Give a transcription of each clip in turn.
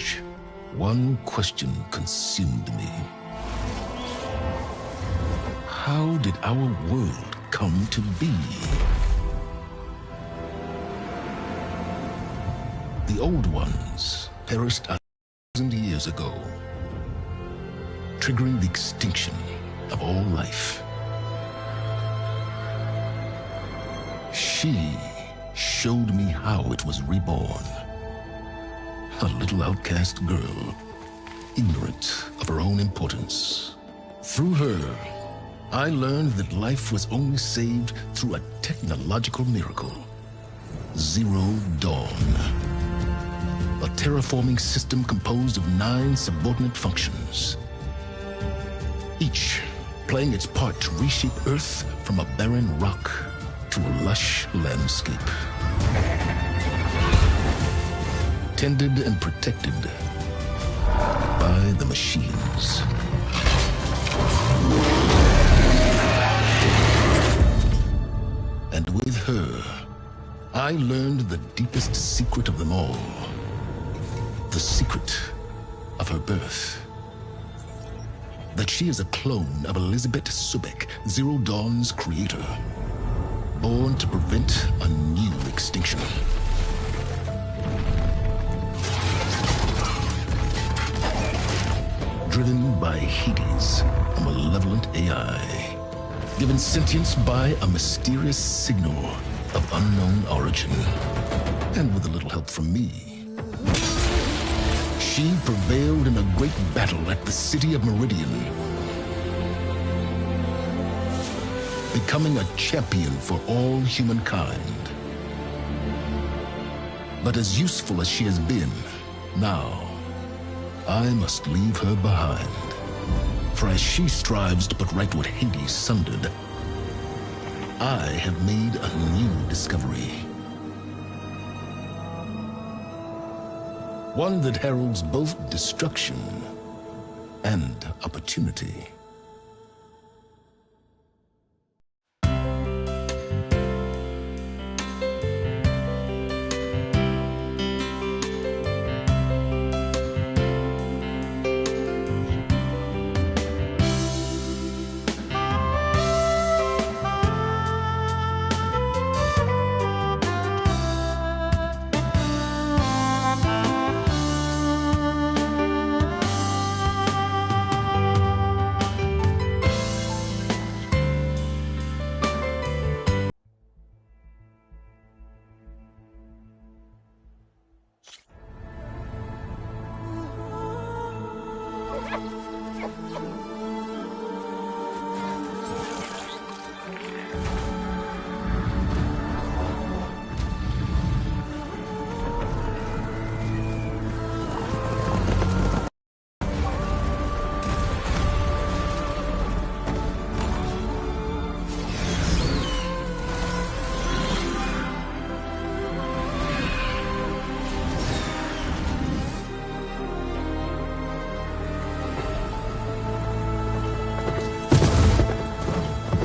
knowledge, one question consumed me. How did our world come to be? The old ones perished 1,000 years ago, triggering the extinction of all life. She showed me how it was reborn. A little outcast girl, ignorant of her own importance. Through her, I learned that life was only saved through a technological miracle. Zero Dawn. A terraforming system composed of 9 subordinate functions, each playing its part to reshape Earth from a barren rock to a lush landscape. Tended and protected by the machines. And with her, I learned the deepest secret of them all. The secret of her birth. That she is a clone of Elizabeth Subek, Zero Dawn's creator. Born to prevent a new extinction. Driven by Hades, a malevolent AI. Given sentience by a mysterious signal of unknown origin. And with a little help from me, she prevailed in a great battle at the city of Meridian, becoming a champion for all humankind. But as useful as she has been, now, I must leave her behind. For as she strives to put right what Hades sundered, I have made a new discovery. One that heralds both destruction and opportunity.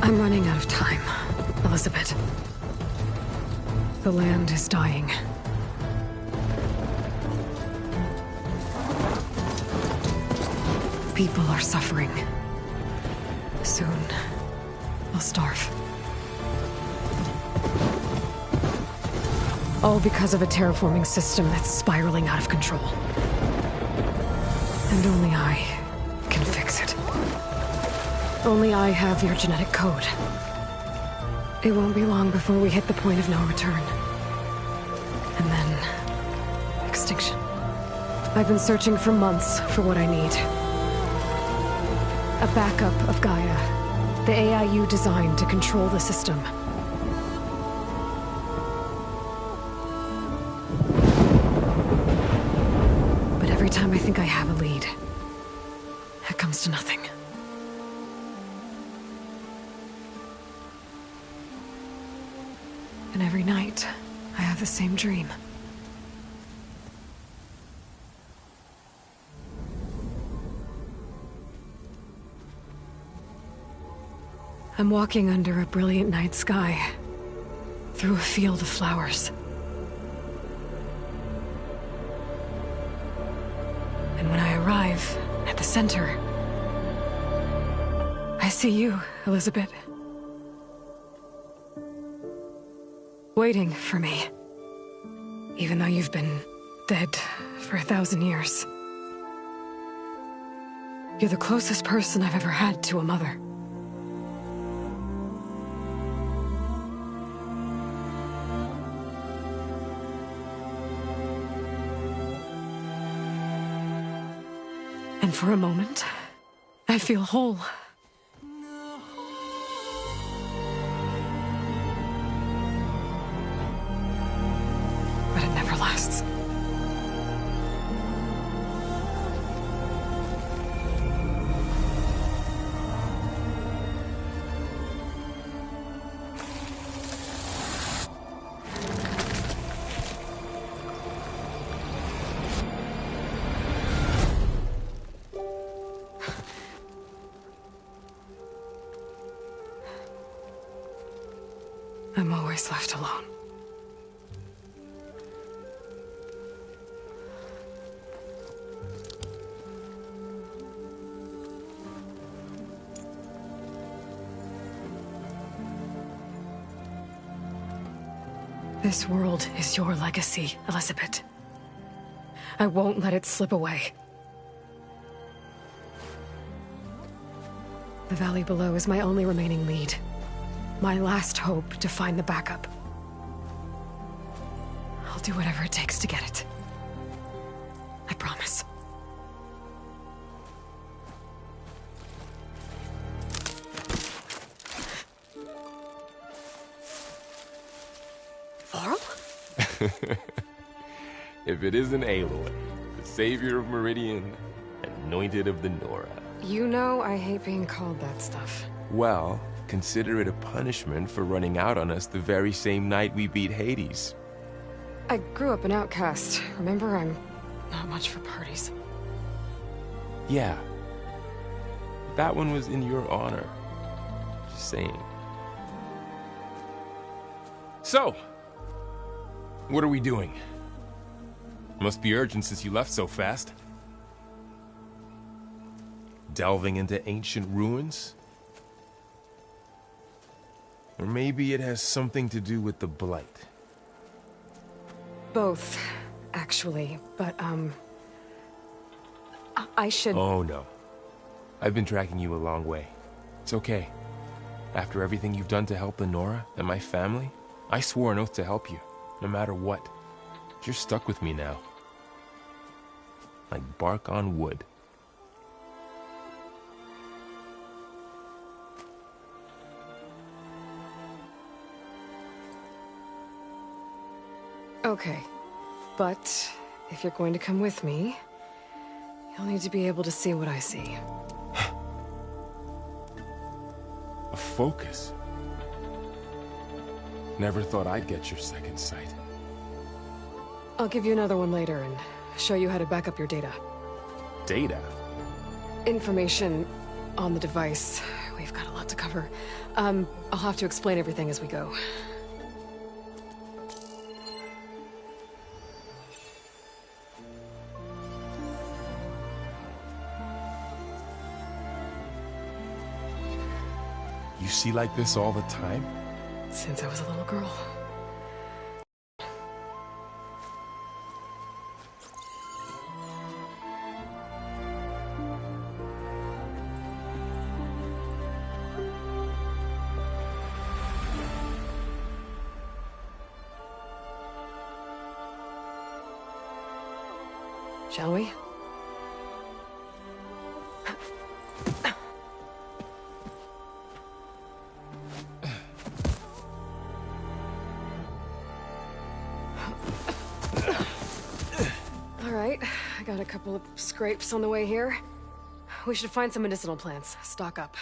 I'm running out of time, Elizabeth. The land is dying. People are suffering. Soon, they'll starve. All because of a terraforming system that's spiraling out of control. And only I can fix it. Only I have your genetic code. It won't be long before we hit the point of no return. And then... extinction. I've been searching for months for what I need. A backup of Gaia. The AI you designed to control the system. But every time I think I have a lead, it comes to nothing. And every night, I have the same dream. I'm walking under a brilliant night sky, through a field of flowers. alive, at the center. I see you, Elizabeth. Waiting for me. Even though you've been dead for 1,000 years. You're the closest person I've ever had to a mother. And for a moment, I feel whole. But it never lasts. I'm always left alone. This world is your legacy, Elizabeth. I won't let it slip away. The valley below is my only remaining lead. My last hope to find the backup. I'll do whatever it takes to get it. I promise. Varl? If it isn't Aloy, the savior of Meridian, anointed of the Nora. You know I hate being called that stuff. Well, consider it a punishment for running out on us the very same night we beat Hades. I grew up an outcast. Remember, I'm not much for parties. Yeah. That one was in your honor. Just saying. So, what are we doing? Must be urgent since you left so fast. Delving into ancient ruins? Or maybe it has something to do with the Blight. Both, actually, but, I should... Oh, no. I've been tracking you a long way. It's okay. After everything you've done to help the Nora and my family, I swore an oath to help you, no matter what. You're stuck with me now. Like bark on wood. Okay, but if you're going to come with me, you'll need to be able to see what I see. A focus? Never thought I'd get your second sight. I'll give you another one later and show you how to back up your data. Data? Information on the device. We've got a lot to cover. I'll have to explain everything as we go. You see like this all the time? Since I was a little girl. Shall we? All right, I got a couple of scrapes on the way here. We should find some medicinal plants, stock up.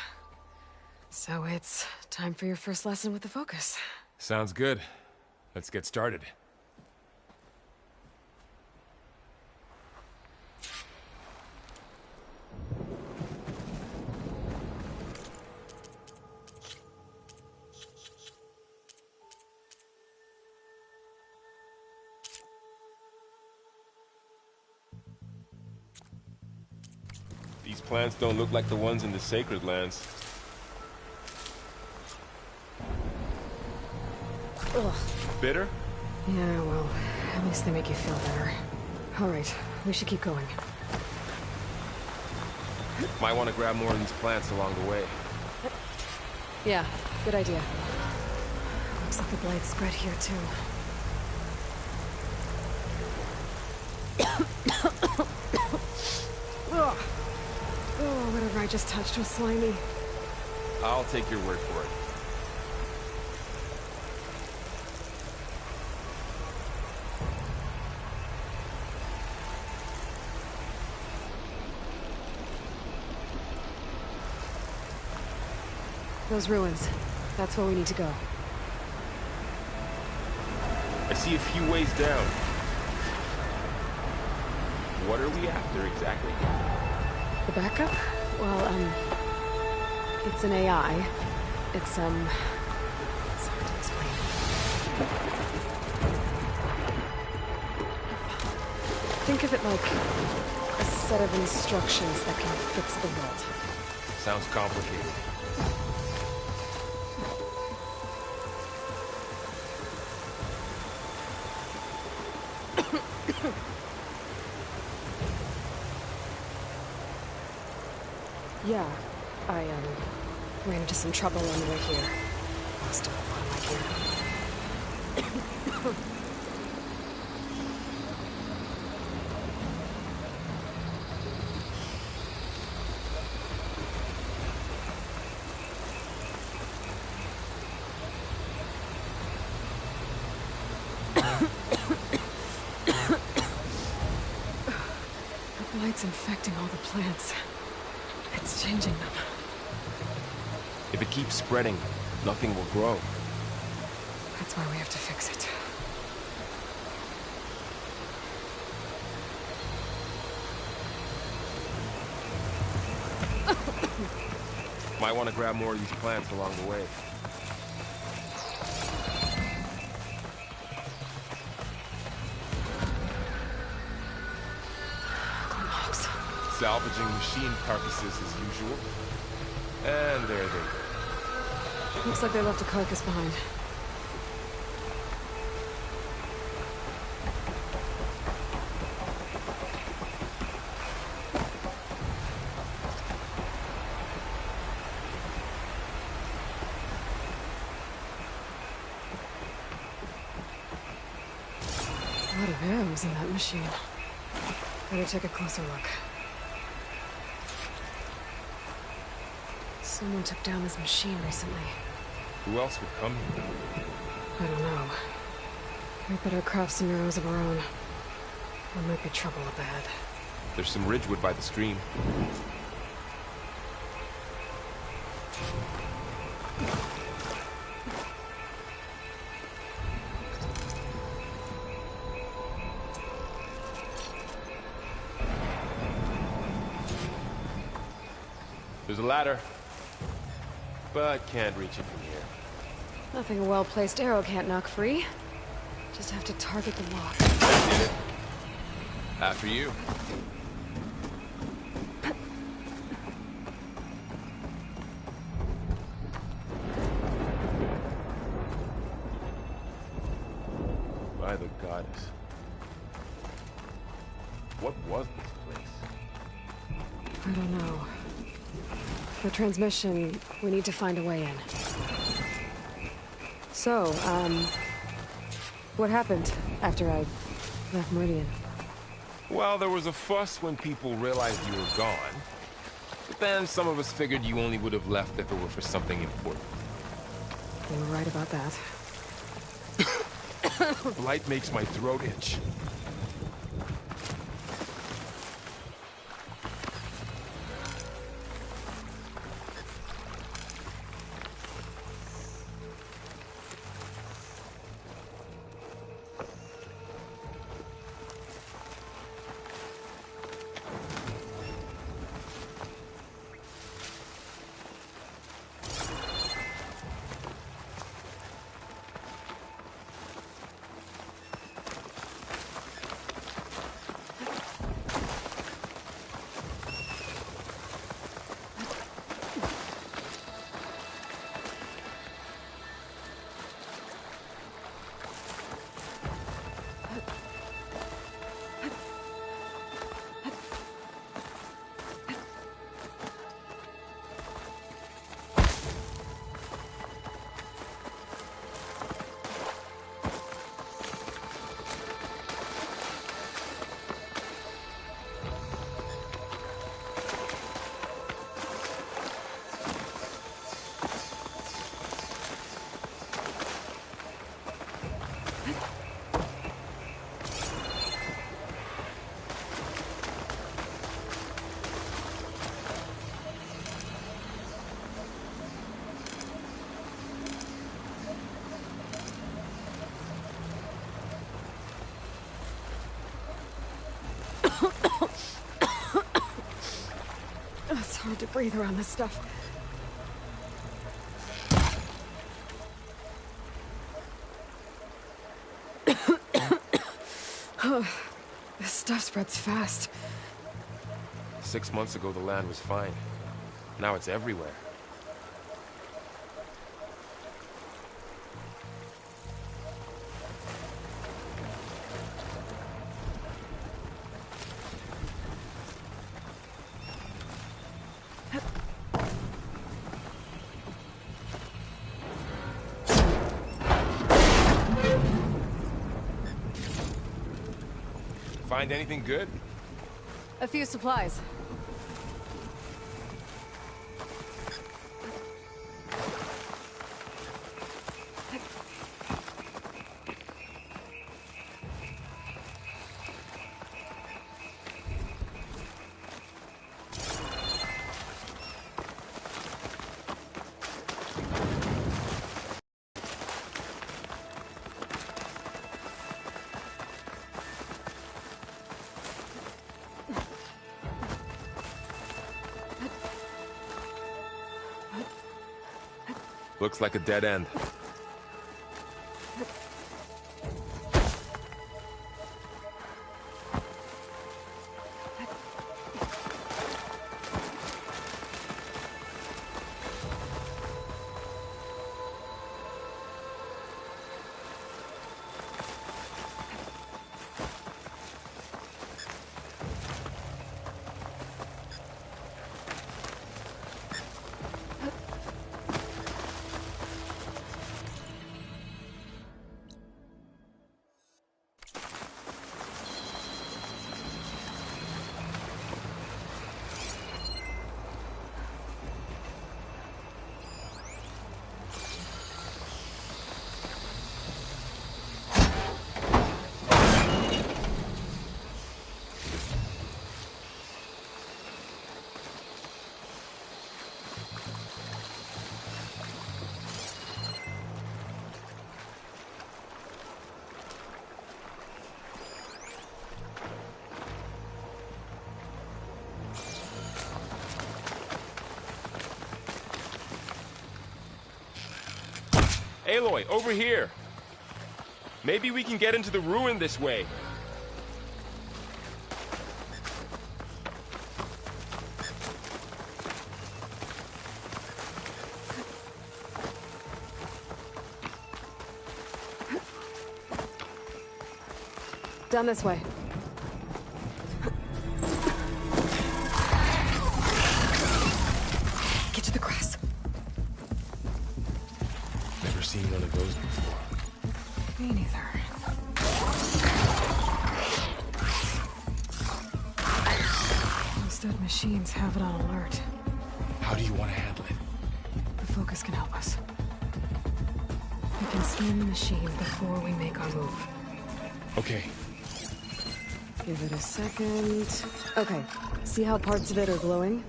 So it's time for your first lesson with the focus. Sounds good. Let's get started. These plants don't look like the ones in the sacred lands. Ugh. Bitter? Yeah, well, at least they make you feel better. All right, we should keep going. Might want to grab more of these plants along the way. Yeah, good idea. Looks like the blight spread here, too. Ugh. Oh, whatever I just touched was slimy. I'll take your word for it. Those ruins. That's where we need to go. I see a few ways down. What are we after exactly? The backup? Well, it's an AI. It's hard to explain. Think of it like a set of instructions that can fix the world. Sounds complicated. Yeah, I, ran into some trouble on the way here. Lost a lot of my gear. The blight's infecting all the plants. It's changing them. If it keeps spreading, nothing will grow. That's why we have to fix it. Might want to grab more of these plants along the way. Salvaging machine carcasses as usual. And there they go. Looks like they left a carcass behind. A lot of arrows in that machine. Better take a closer look. Someone took down this machine recently. Who else would come here? I don't know. We better craft some arrows of our own. There might be trouble up ahead. There's some ridgewood by the stream. There's a ladder, but can't reach it from here. Nothing a well-placed arrow can't knock free. Just have to target the lock. That did it. After you. By the goddess. What was this place? I don't know. For transmission, we need to find a way in. So, what happened after I left Meridian? Well, there was a fuss when people realized you were gone. But then some of us figured you only would have left if it were for something important. You were right about that. Blight makes my throat itch. hard to breathe around this stuff. This stuff spreads fast. 6 months ago, the land was fine. Now it's everywhere. Find anything good? A few supplies. Looks like a dead end. Aloy, over here! Maybe we can get into the ruin this way. Down this way. Get to the grass. Never seen one of those before. Me neither. Those dead machines have it on alert. How do you want to handle it? The focus can help us. We can scan the machine before we make our move. Okay. Give it a second. Okay. See how parts of it are glowing?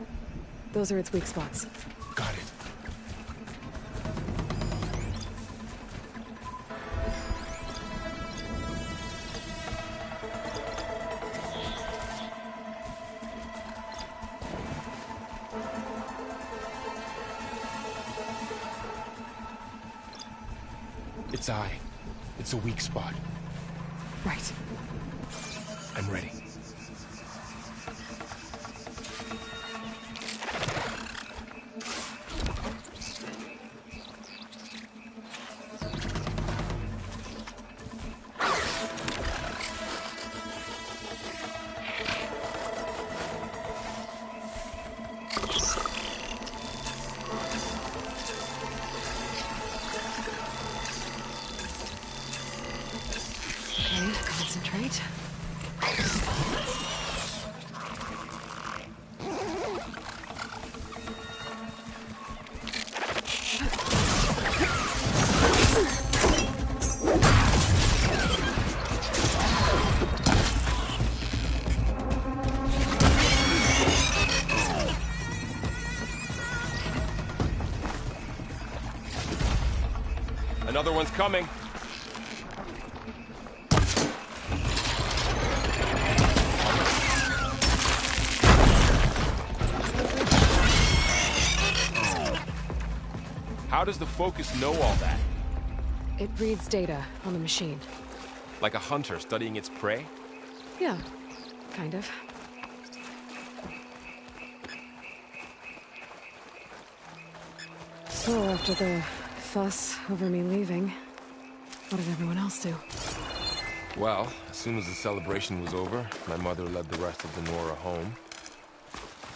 Those are its weak spots. Got it. Its eye. It's a weak spot. Right. I'm ready. Okay, concentrate. Another one's coming. How does the Focus know all that? It reads data on the machine. Like a hunter studying its prey? Yeah, kind of. So, after the fuss over me leaving, what did everyone else do? Well, as soon as the celebration was over, my mother led the rest of the Nora home.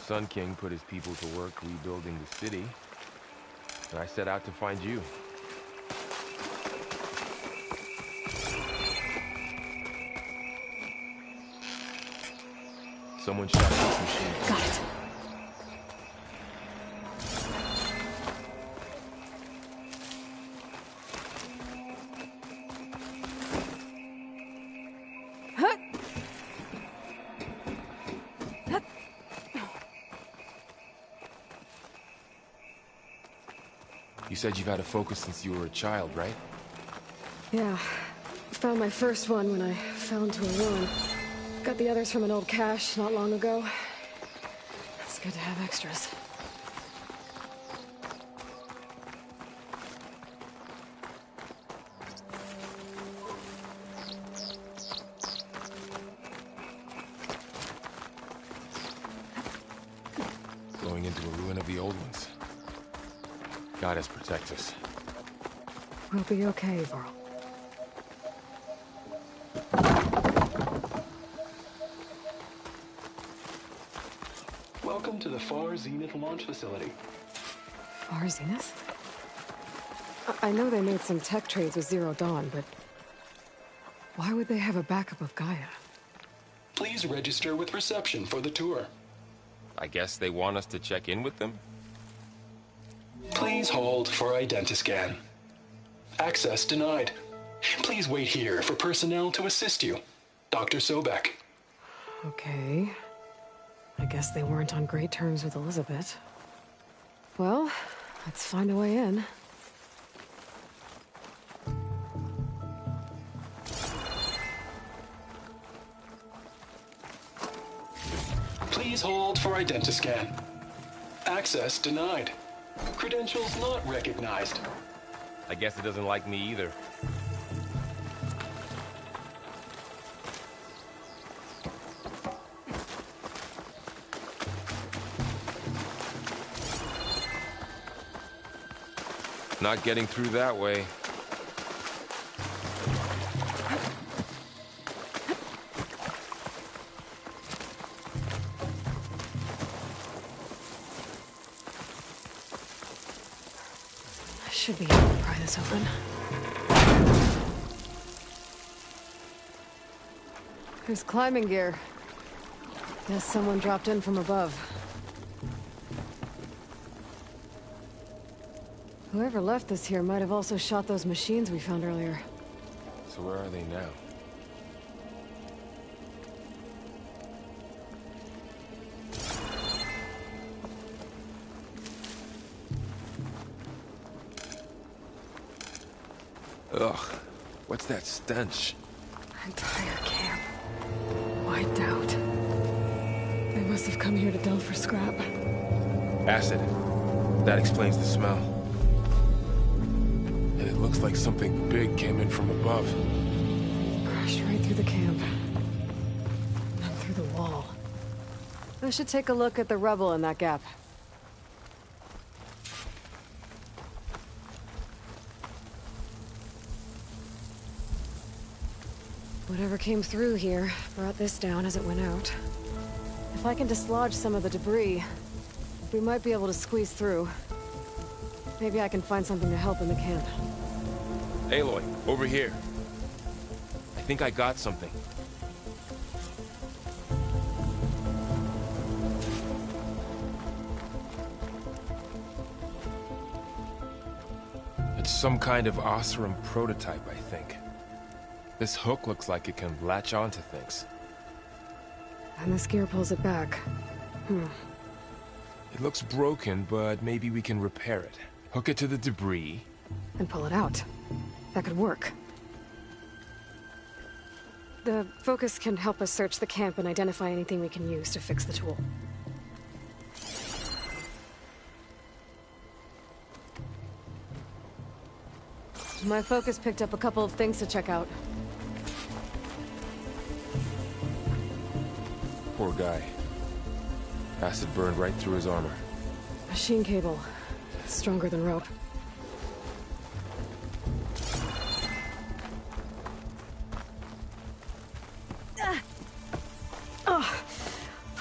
Sun King put his people to work rebuilding the city, and I set out to find you. Someone shot this machine. Got it. You said you've had a Focus since you were a child, right? Yeah. Found my first one when I fell into a ruin. Got the others from an old cache not long ago. It's good to have extras. Going into a ruin of the old ones. Goddess protect us. We'll be okay, Varl. Welcome to the Far Zenith launch facility. Far Zenith? I know they made some tech trades with Zero Dawn, but why would they have a backup of Gaia? Please register with reception for the tour. I guess they want us to check in with them? Please hold for identiscan. Access denied. Please wait here for personnel to assist you. Dr. Sobek. Okay. I guess they weren't on great terms with Elizabeth. Well, let's find a way in. Please hold for identiscan. Access denied. Credentials not recognized. I guess it doesn't like me either. Not getting through that way. I should be able to pry this open. There's climbing gear. Guess someone dropped in from above. Whoever left this here might have also shot those machines we found earlier. So where are they now? Ugh, what's that stench? Entire camp. Wiped out. They must have come here to delve for scrap. Acid. That explains the smell. And it looks like something big came in from above. Crashed right through the camp. And through the wall. I should take a look at the rubble in that gap. Whatever came through here brought this down as it went out. If I can dislodge some of the debris, we might be able to squeeze through. Maybe I can find something to help in the camp. Aloy, over here. I think I got something. It's some kind of Oseram prototype, I think. This hook looks like it can latch onto things. And this gear pulls it back. It looks broken, but maybe we can repair it. Hook it to the debris. And pull it out. That could work. The Focus can help us search the camp and identify anything we can use to fix the tool. My focus picked up a couple of things to check out. Poor guy. Acid burned right through his armor. Machine cable. Stronger than rope.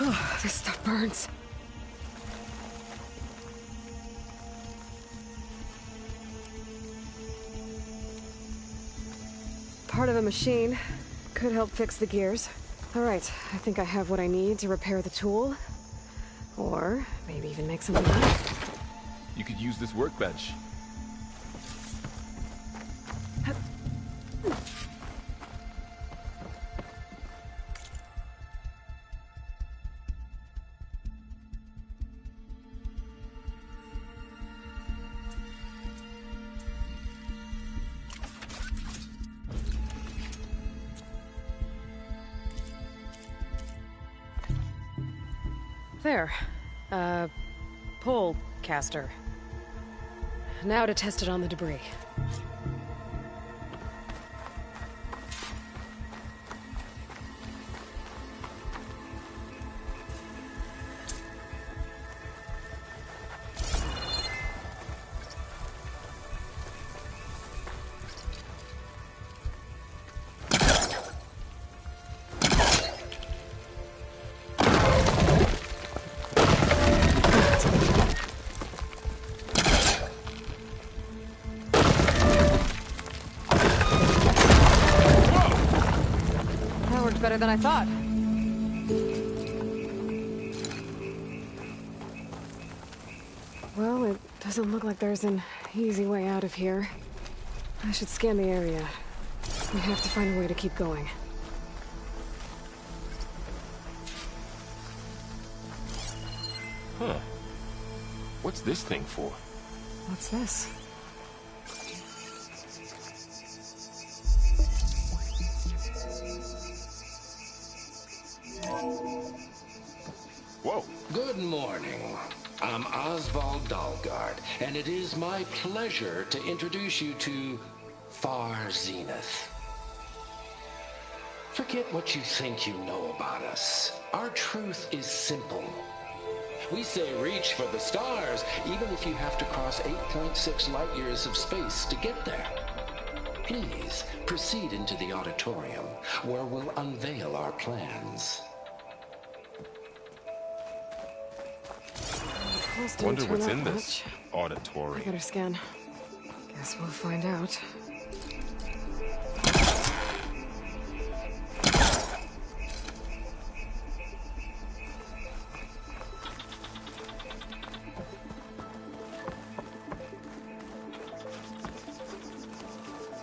Oh, this stuff burns. Part of a machine. Could help fix the gears. Alright, I think I have what I need to repair the tool. Or maybe even make something else. You could use this workbench. There. Pole caster. Now to test it on the debris. Better than I thought. Well, it doesn't look like there's an easy way out of here. I should scan the area. We have to find a way to keep going. Huh. What's this thing for? What's this? Whoa. Good morning. I'm Oswald Dalgard, and it is my pleasure to introduce you to Far Zenith. Forget what you think you know about us. Our truth is simple. We say reach for the stars, even if you have to cross 8.6 light years of space to get there. Please proceed into the auditorium, where we'll unveil our plans. Wonder what's in much. this I auditorium. better scan. Guess we'll find out.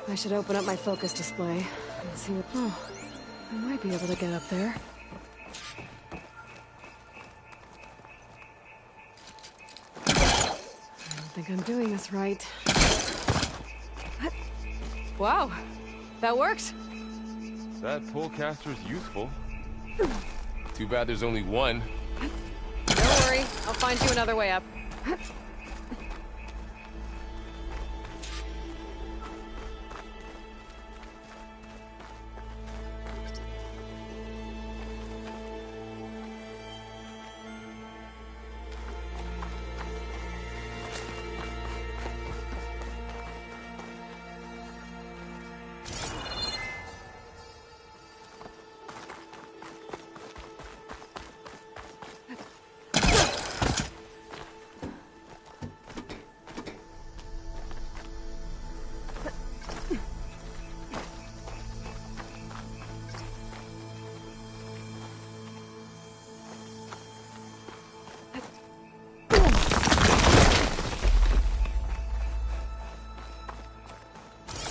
I should open up my focus display and see what... Oh, I might be able to get up there. I think I'm doing this right. Wow, that worked. That polecaster's useful. Too bad there's only one. Don't worry, I'll find you another way up.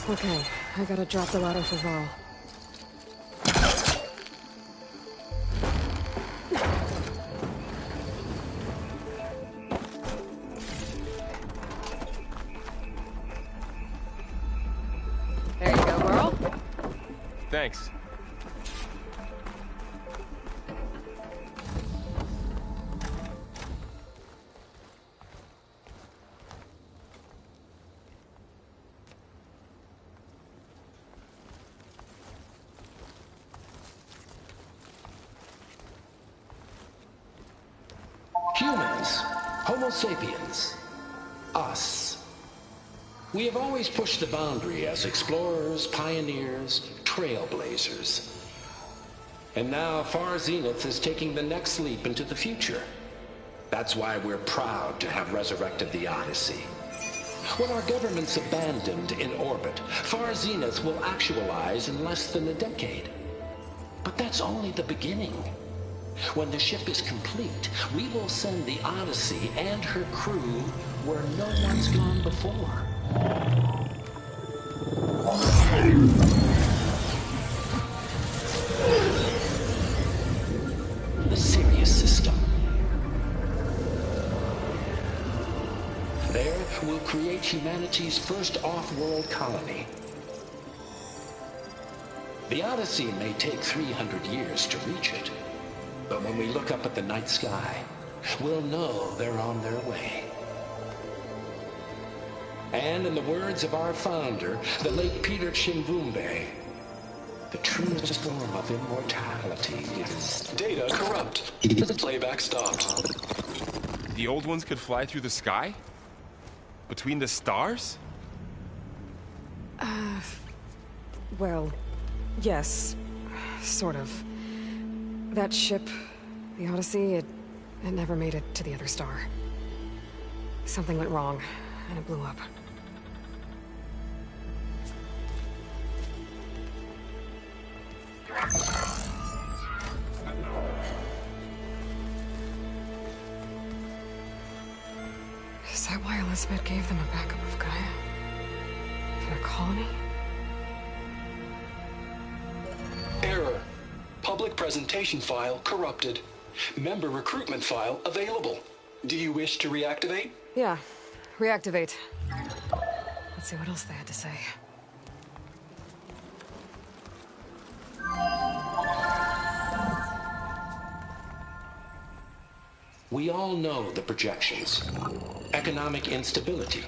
Okay, I gotta drop the ladder for Varl. There you go, Varl. Thanks. Homo sapiens. Us. We have always pushed the boundary as explorers, pioneers, trailblazers. And now Far Zenith is taking the next leap into the future. That's why we're proud to have resurrected the Odyssey. When our government's abandoned in orbit, Far Zenith will actualize in less than a decade. But that's only the beginning. When the ship is complete, we will send the Odyssey and her crew where no one's gone before. The Sirius system. There, we'll create humanity's first off-world colony. The Odyssey may take 300 years to reach it, but when we look up at the night sky, we'll know they're on their way. And in the words of our founder, the late Peter Chimvumbe, the truest form of immortality is... Data corrupt. Playback stopped. The old ones could fly through the sky? Between the stars? Well, yes. Sort of. That ship, the Odyssey, it never made it to the other star. Something went wrong, and it blew up. Is that why Elizabeth gave them a backup of Gaia? For their colony? Error. Public presentation file corrupted. Member recruitment file available. Do you wish to reactivate? Yeah. Reactivate. Let's see what else they had to say. We all know the projections. Economic instability,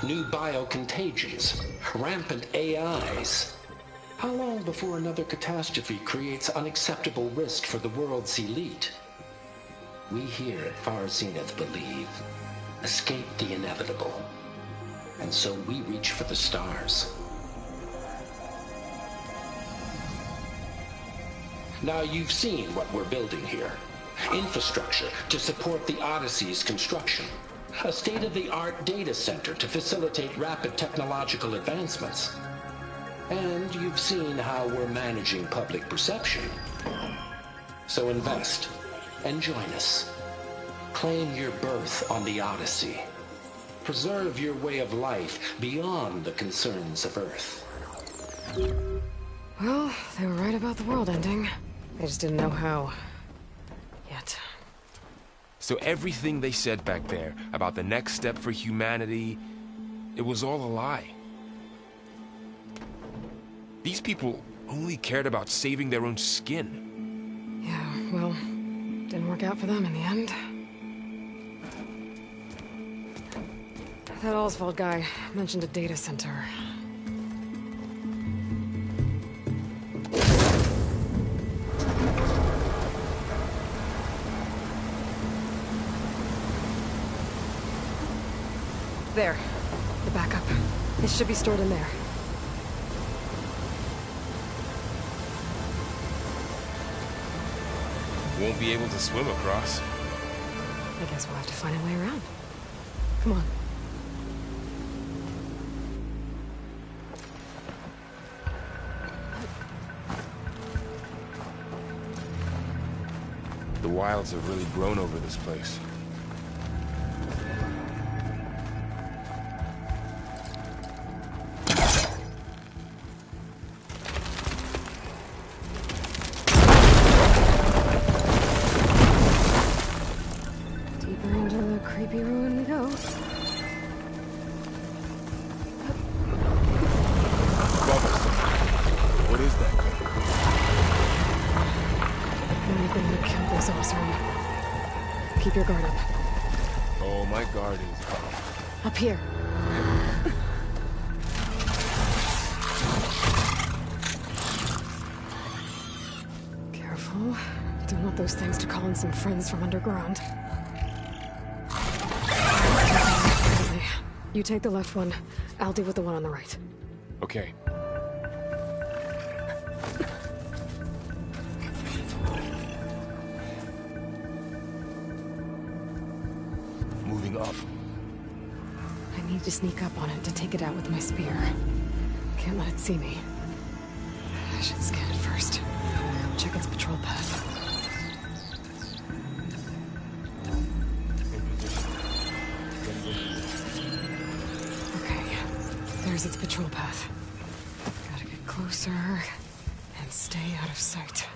new biocontagions, rampant AIs. How long before another catastrophe creates unacceptable risk for the world's elite? We here at Far Zenith believe, escape the inevitable. And so we reach for the stars. Now you've seen what we're building here. Infrastructure to support the Odyssey's construction. A state-of-the-art data center to facilitate rapid technological advancements. And you've seen how we're managing public perception. So invest and join us. Claim your berth on the Odyssey. Preserve your way of life beyond the concerns of Earth. Well, they were right about the world ending. They just didn't know how. Yet. So everything they said back there about the next step for humanity, it was all a lie. These people only cared about saving their own skin. Yeah, well, didn't work out for them in the end. That Oswald guy mentioned a data center. There. The backup. It should be stored in there. Won't be able to swim across. I guess we'll have to find a way around. Come on. The wilds have really grown over this place. Deeper into the creepy ruin we go. Above us. What is that thing? Anything to kill this awesome. Keep your guard up. Oh, my guard is up. Up here. Careful. Don't want those things to call in some friends from underground. You take the left one. I'll deal with the one on the right. Okay. Moving up. I need to sneak up on it to take it out with my spear. Can't let it see me. I should scan it first. Check its patrol path. Okay, there's its patrol path. Gotta get closer and stay out of sight.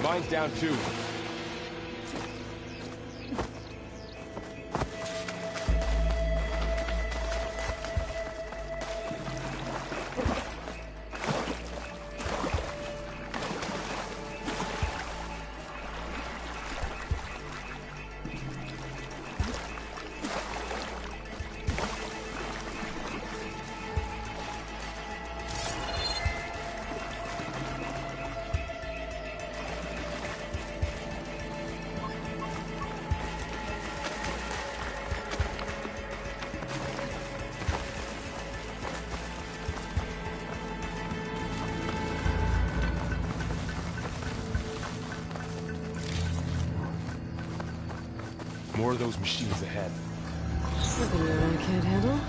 Mine's down too. More of those machines ahead. Nothing I can't handle.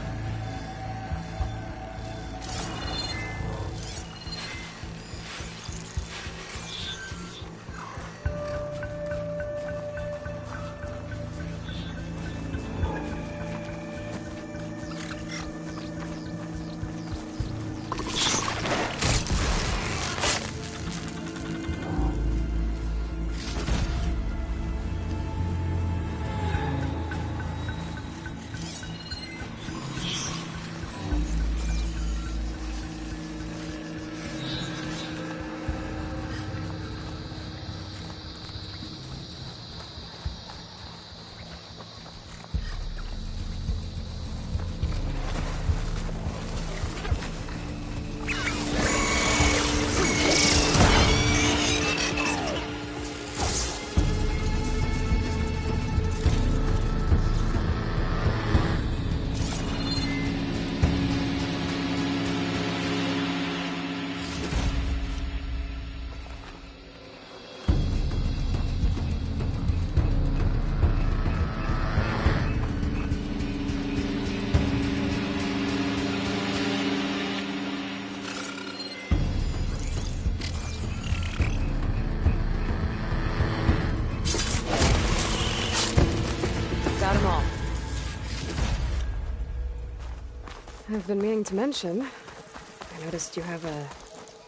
I've been meaning to mention, I noticed you have a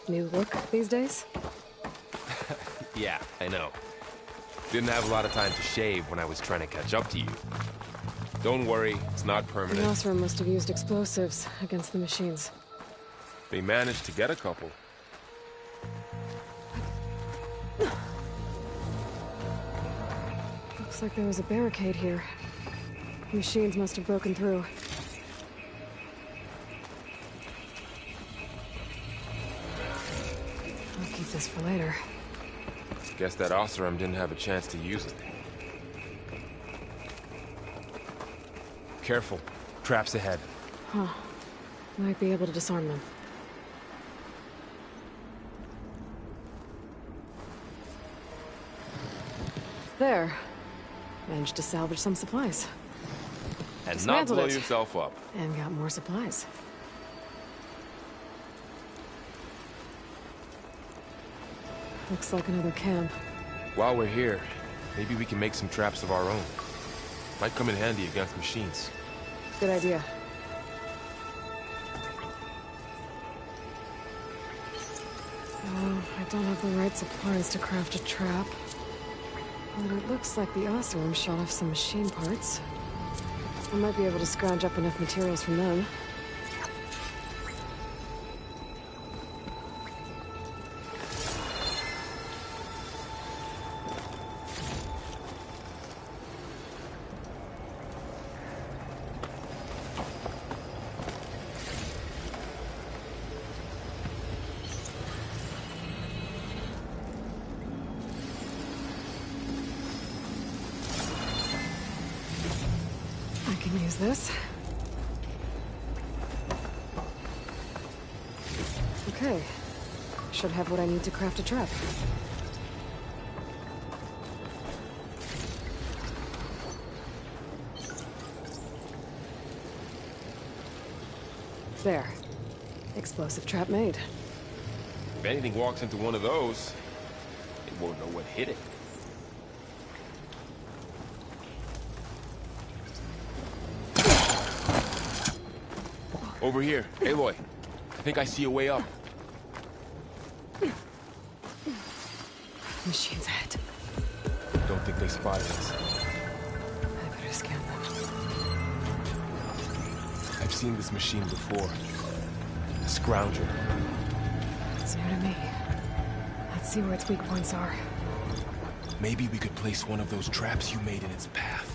new look these days. Yeah, I know. Didn't have a lot of time to shave when I was trying to catch up to you. Don't worry, it's not permanent. The Osram must have used explosives against the machines. They managed to get a couple. Looks like there was a barricade here. The machines must have broken through. I'll keep this for later. Guess that Osram didn't have a chance to use it. Careful. Traps ahead. Huh. Might be able to disarm them. There. Managed to salvage some supplies. And not Dismantled blow it. yourself up. And got more supplies. Looks like another camp. While we're here, maybe we can make some traps of our own. Might come in handy against machines. Good idea. don't have the right supplies to craft a trap. But it looks like the Oseram shot off some machine parts. I might be able to scrounge up enough materials from them. Use this. Okay. Should have what I need to craft a trap. There. Explosive trap made. If anything walks into one of those, it won't know what hit it. Over here, Aloy. I think I see a way up. Machine's ahead. Don't think they spotted us. I better scan them. I've seen this machine before. A scrounger. It's new to me. Let's see where its weak points are. Maybe we could place one of those traps you made in its path.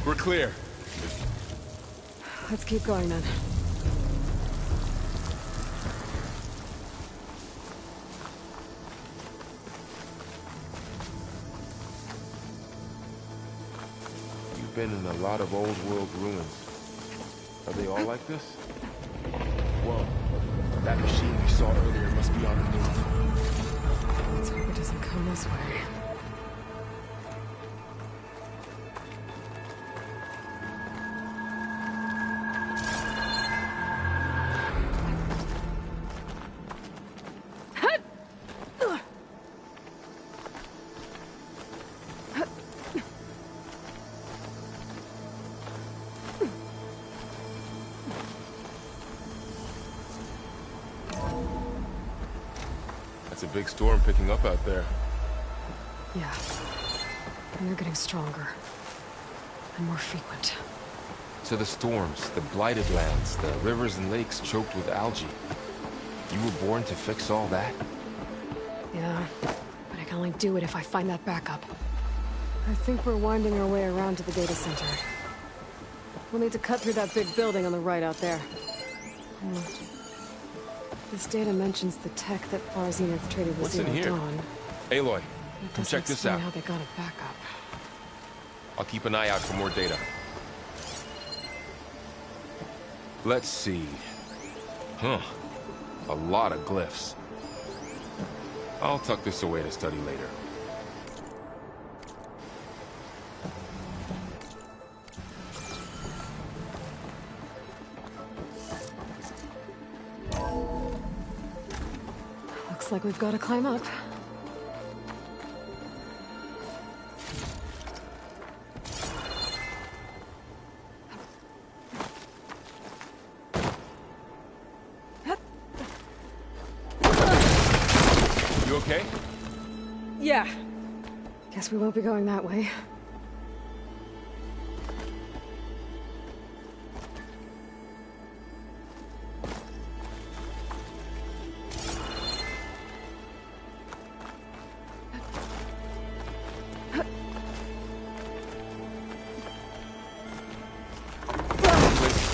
We're clear. Let's keep going then. been in a lot of old world ruins. Are they all like this? Whoa. That machine we saw earlier must be on the move. Let's hope it doesn't come this way. It's a big storm picking up out there. Yeah. And they're getting stronger. And more frequent. So the storms, the blighted lands, the rivers and lakes choked with algae. You were born to fix all that? Yeah. But I can only do it if I find that backup. I think we're winding our way around to the data center. We'll need to cut through that big building on the right out there. This data mentions the tech that Far Zenith traded with What's in here? Dawn. Aloy, It come doesn't check this explain out. how they got it back up. I'll keep an eye out for more data. Let's see. Huh. A lot of glyphs. I'll tuck this away to study later. Looks like we've got to climb up. You okay? Yeah. Guess we won't be going that way.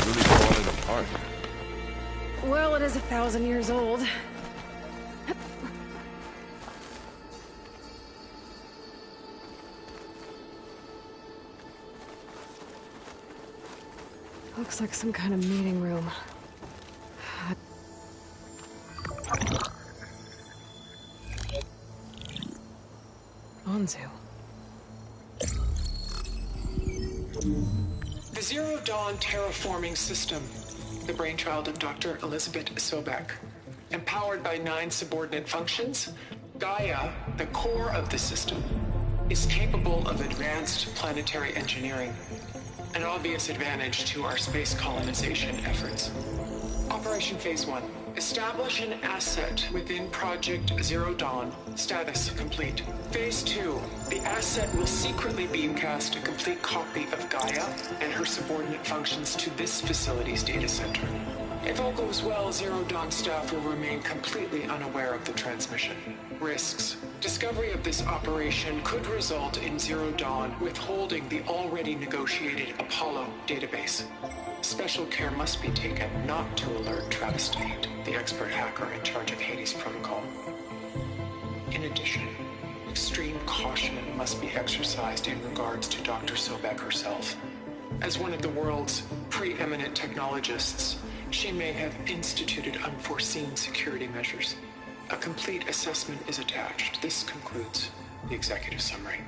Really falling apart. Well, it is 1,000 years old. Looks like some kind of meeting room. Anzu. The Zero Dawn terraforming system, the brainchild of Dr. Elizabeth Sobek. Empowered by 9 subordinate functions, Gaia, the core of the system, is capable of advanced planetary engineering, an obvious advantage to our space colonization efforts. Operation Phase 1. Establish an asset within Project Zero Dawn. Status complete. Phase 2. The asset will secretly beamcast a complete copy of Gaia and her subordinate functions to this facility's data center. If all goes well, Zero Dawn staff will remain completely unaware of the transmission. Risks. Discovery of this operation could result in Zero Dawn withholding the already negotiated Apollo database. Special care must be taken not to alert Travis Tate, the expert hacker in charge of Hades Protocol. In addition, extreme caution must be exercised in regards to Dr. Sobek herself. As one of the world's preeminent technologists, she may have instituted unforeseen security measures. A complete assessment is attached. This concludes the executive summary.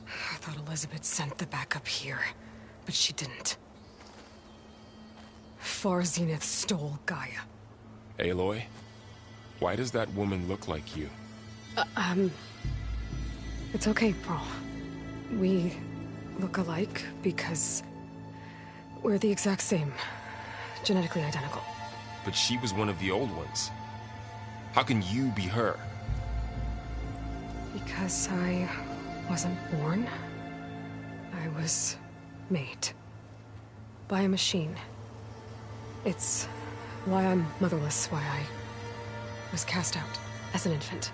I thought Elizabeth sent the backup here, but she didn't. Far Zenith stole Gaia. Aloy, why does that woman look like you? It's okay, Pearl. We look alike because we're the exact same. Genetically identical. But she was one of the old ones. How can you be her? Because I wasn't born. I was made. By a machine. It's why I'm motherless, why I was cast out as an infant.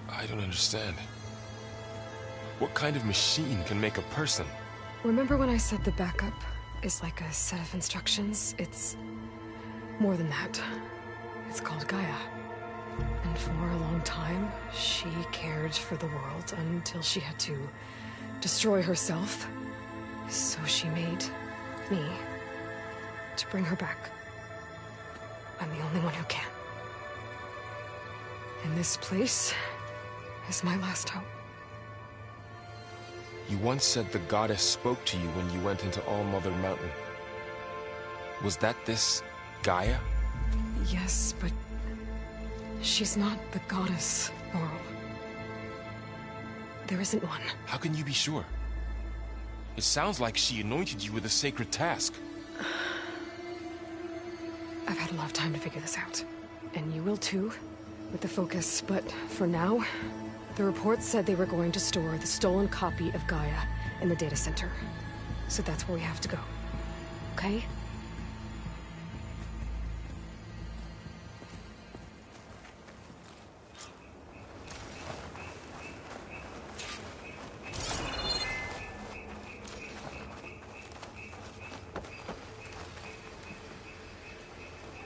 I don't understand. What kind of machine can make a person? Remember when I said the backup is like a set of instructions? It's more than that. It's called Gaia. And for a long time, she cared for the world until she had to destroy herself. So she made me to bring her back. I'm the only one who can. And this place is my last hope. You once said the goddess spoke to you when you went into All-Mother Mountain. Was that this Gaia? Yes, but she's not the goddess, Laurel. There isn't one. How can you be sure? It sounds like she anointed you with a sacred task. I've had a lot of time to figure this out. And you will too, with the focus. But for now, the reports said they were going to store the stolen copy of Gaia in the data center. So that's where we have to go. Okay?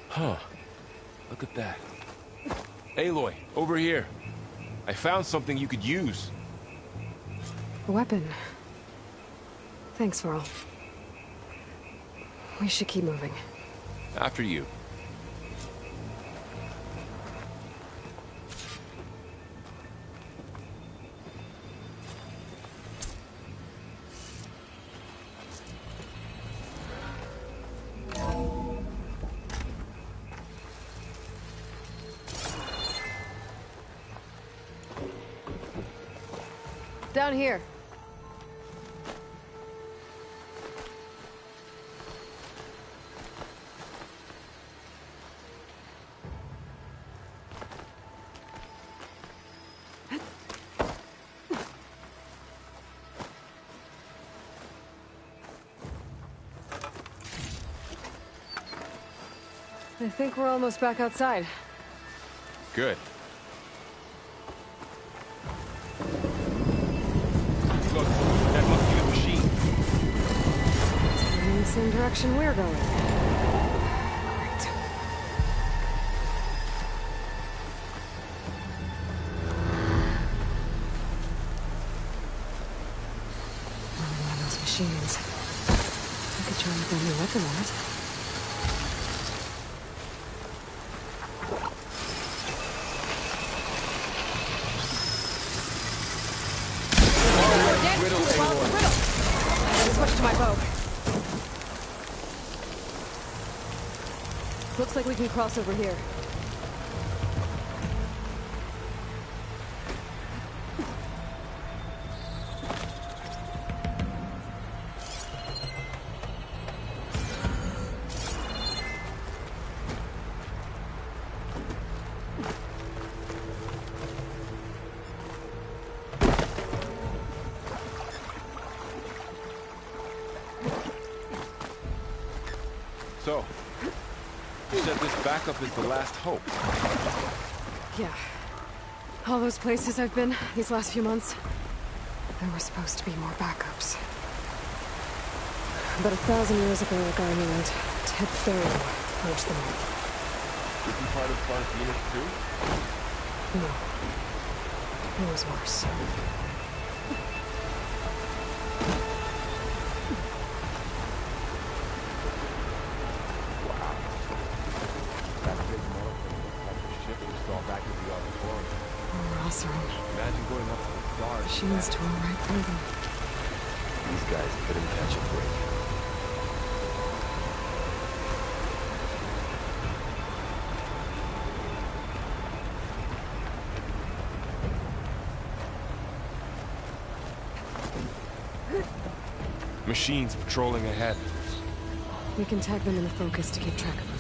Huh. Look at that. Aloy, over here. I found something you could use. A weapon. Thanks, Varl. We should keep moving. After you. Down here. I think we're almost back outside. Good. Look, that must be a machine. It's heading in the same direction we're going. Great. Another one of those machines. I could try with a new weapon on it. Switch to my bow. Looks like we can cross over here. So, you said this backup is the last hope. Yeah. All those places I've been these last few months, there were supposed to be more backups. But 1,000 years ago, a guy named Ted Farrow purged them all. Was he part of Phoenix too? No. It was worse. Imagine going up to the stars. Machines tore right through them. These guys couldn't catch a break. Machines patrolling ahead. We can tag them in the focus to keep track of them.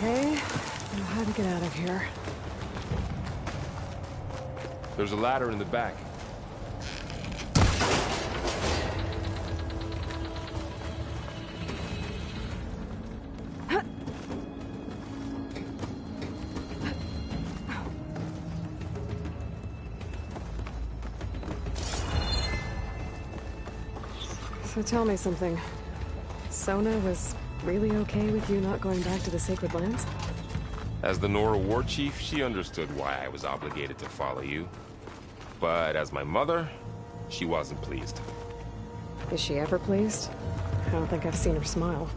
Okay, now how to get out of here? There's a ladder in the back. So tell me something. Sona was really okay with you not going back to the Sacred Lands? As the Nora war chief, she understood why I was obligated to follow you. But as my mother, she wasn't pleased. Is she ever pleased? I don't think I've seen her smile.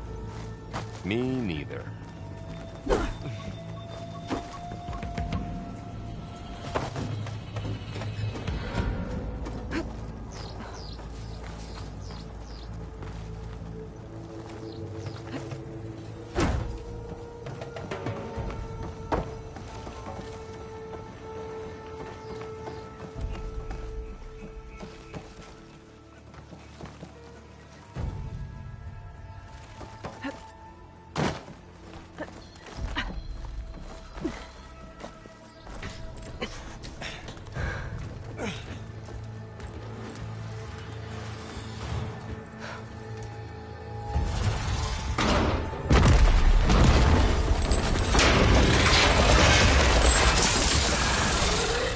Me neither.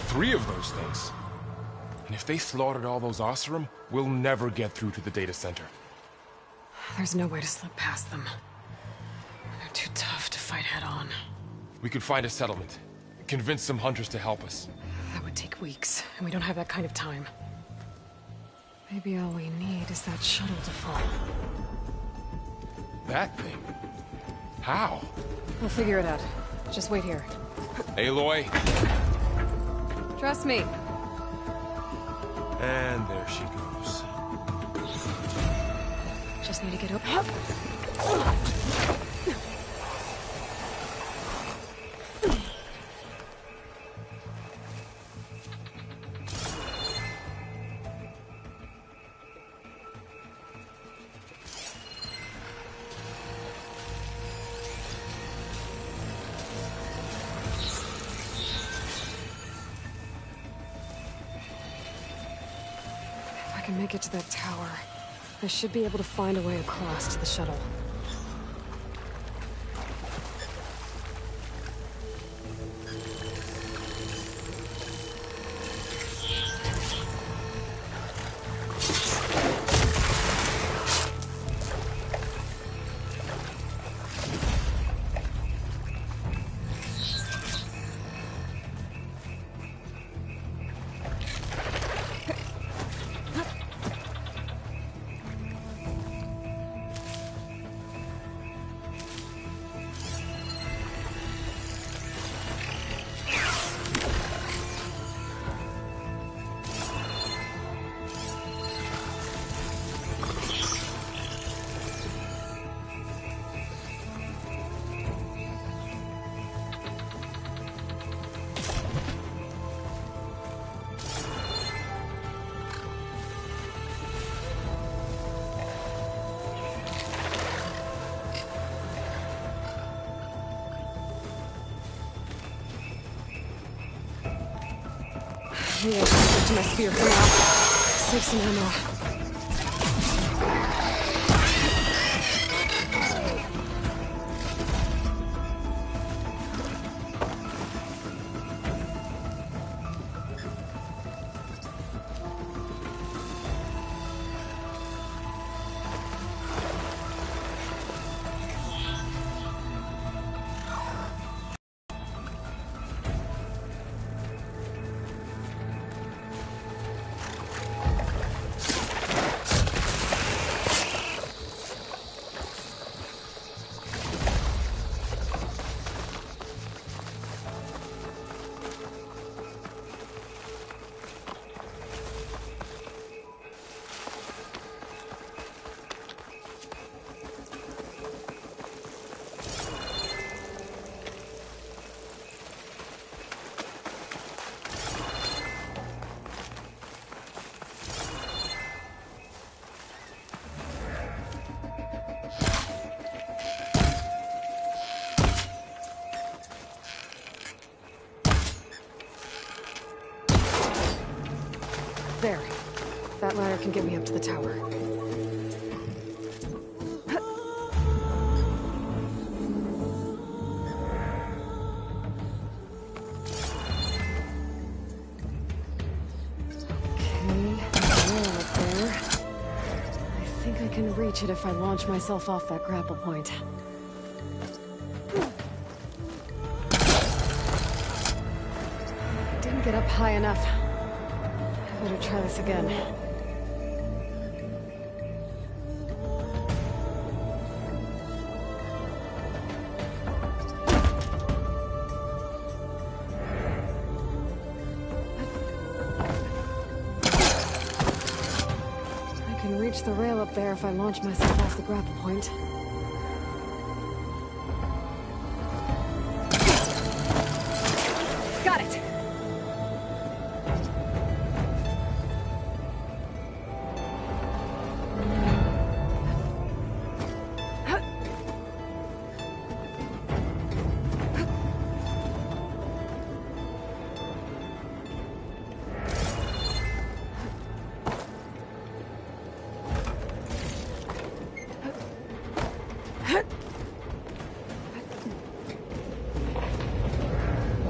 Three of those things. And if they slaughtered all those Oseram, we'll never get through to the data center. There's no way to slip past them. They're too tough to fight head-on. We could find a settlement. Convince some hunters to help us. That would take weeks, and we don't have that kind of time. Maybe all we need is that shuttle to fall. That thing? How? We'll figure it out. Just wait here. Aloy. Trust me. And there she goes. Just need to get up. If I can make it to that tower, I should be able to find a way across to the shuttle. Maybe I should switch to my spear for now. Save some ammo. can get me up to the tower. I can reach it if I launch myself off that grapple point. Didn't get up high enough. I better try this again. Reach the rail up there if I launch myself off the grapple point. Got it!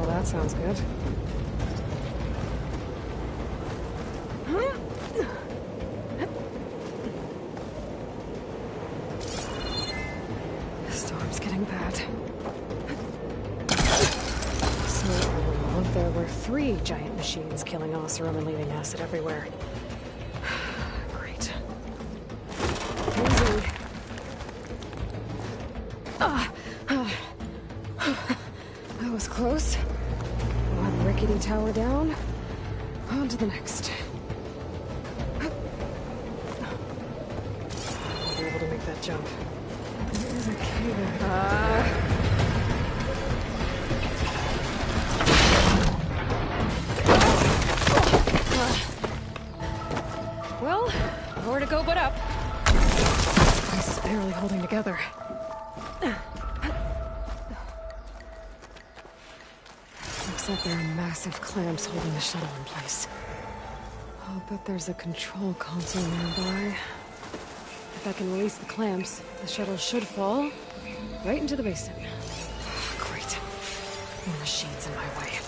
That sounds good. The storm's getting bad. So, there were 3 giant machines killing Oseram and leaving acid everywhere. Great. Easy. That was close. One rickety tower down. On to the next. I'll be able to make that jump. There's a cave there. Well, nowhere to go but up. This place is barely holding together. Looks like there are massive clamps holding the shuttle in place. I'll bet there's a control console nearby. If I can release the clamps, the shuttle should fall right into the basin. Great. More machines in my way.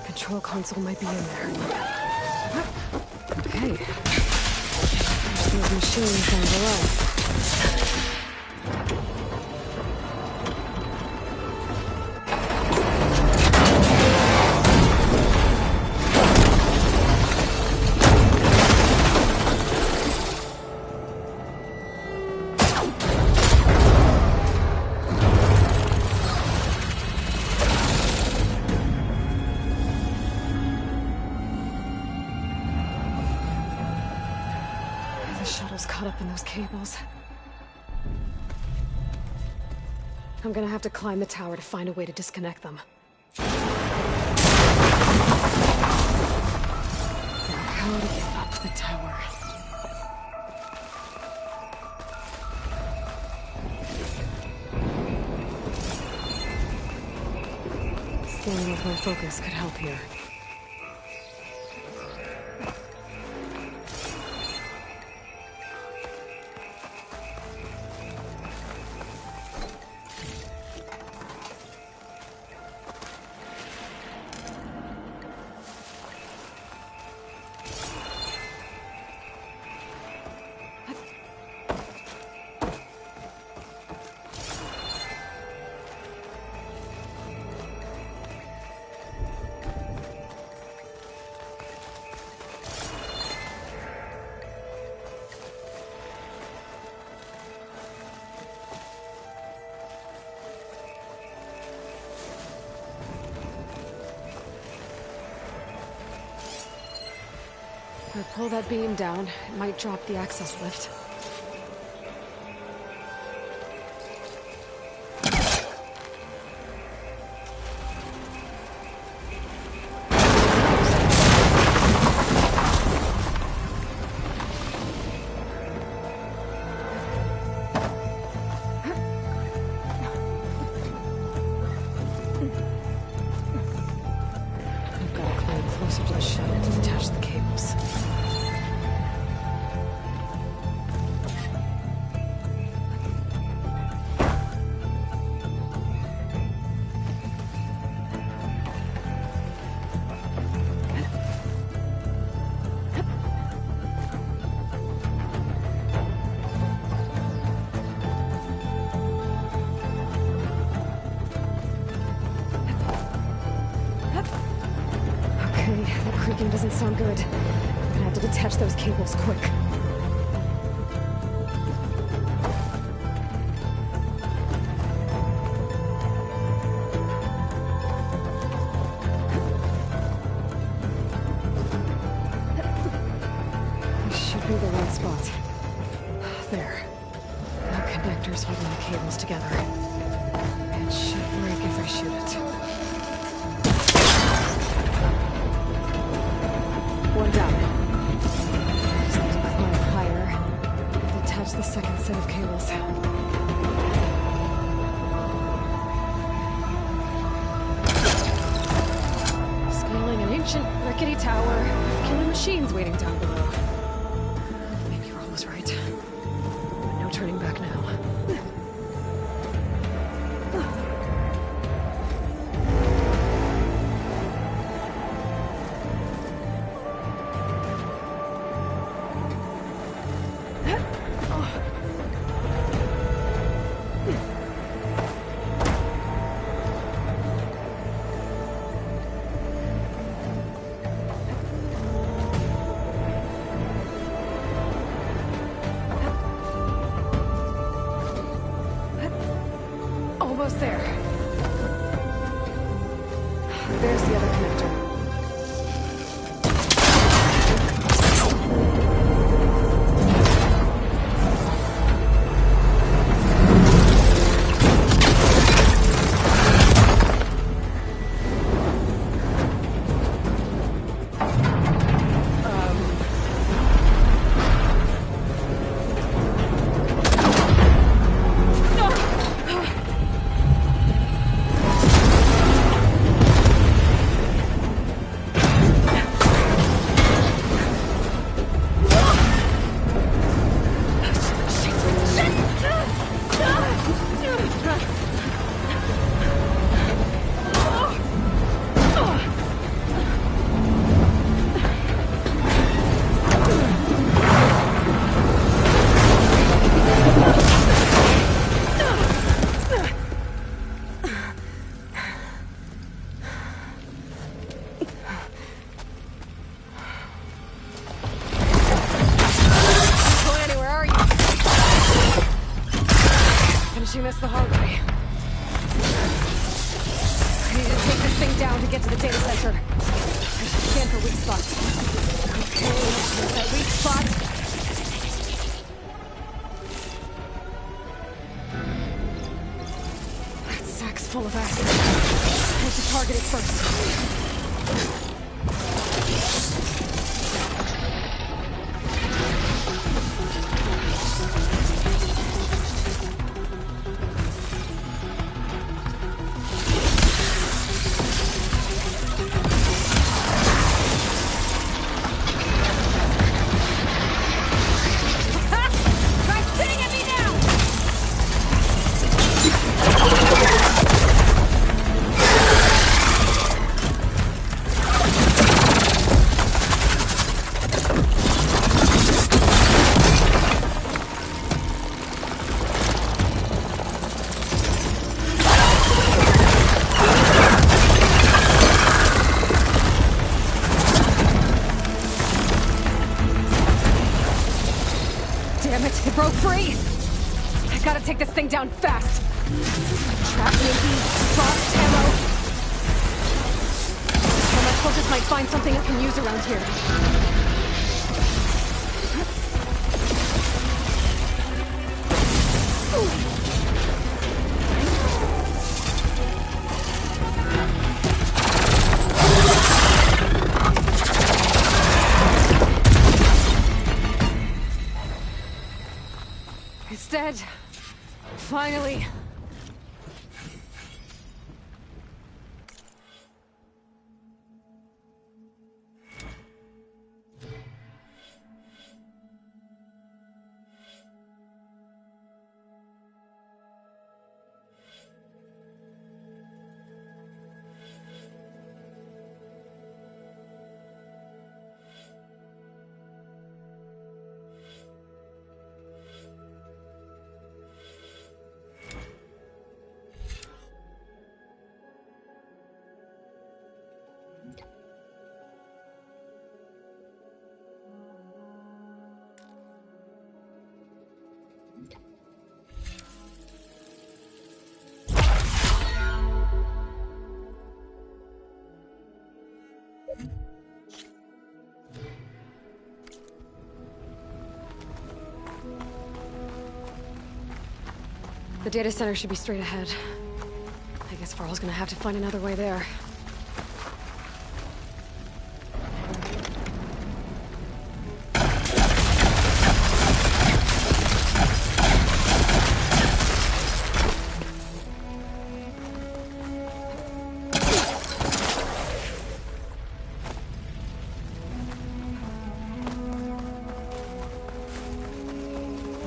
Control console might be in there. Okay. There's those machines down below. Caught up in those cables. I'm gonna have to climb the tower to find a way to disconnect them. Now, how to get up the tower? Staying with my focus could help here. pull that beam down, it might drop the access lift. Doesn't sound good. I'm gonna have to detach those cables quick. This should be the right spot. There. Now connectors holding the cables together. It should break if I shoot it. One down. Just need to climb higher. Detach the second set of cables. Scaling an ancient rickety tower with killer machines waiting down below. Maybe Roll was right. But no turning back now. Almost there. There's the other connector. This the hard way. I need to take this thing down to get to the data center. I should scan for weak spots. Okay, there's that weak spot. That sack's full of acid. I have to target it first. Broke free! I gotta take this thing down fast! Trap maybe, box ammo. So my closest might find something I can use around here. It's dead. Finally. The data center should be straight ahead. I guess Varl's gonna have to find another way there.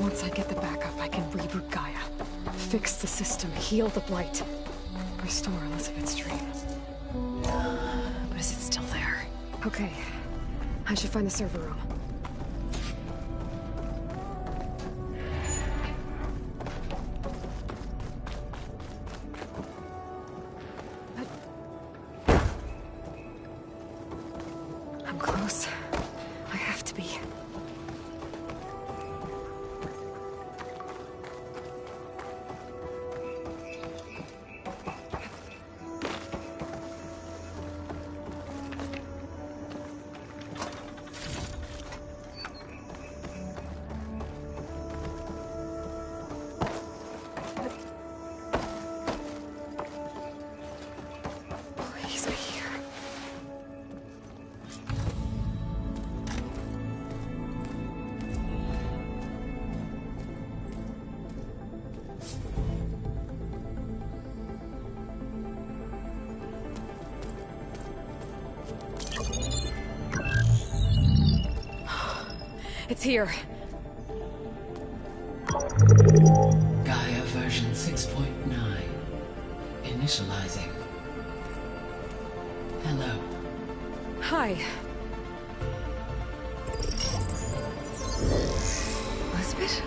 Once I get the backup, I can reboot Gaia. Fix the system, heal the blight, restore Elizabeth's dream. But is it still there? Okay, I should find the server room. I'm close. I have to be. Please be here. It's here. Gaia version 6.9. Initializing. Hello. Hi. Elizabeth?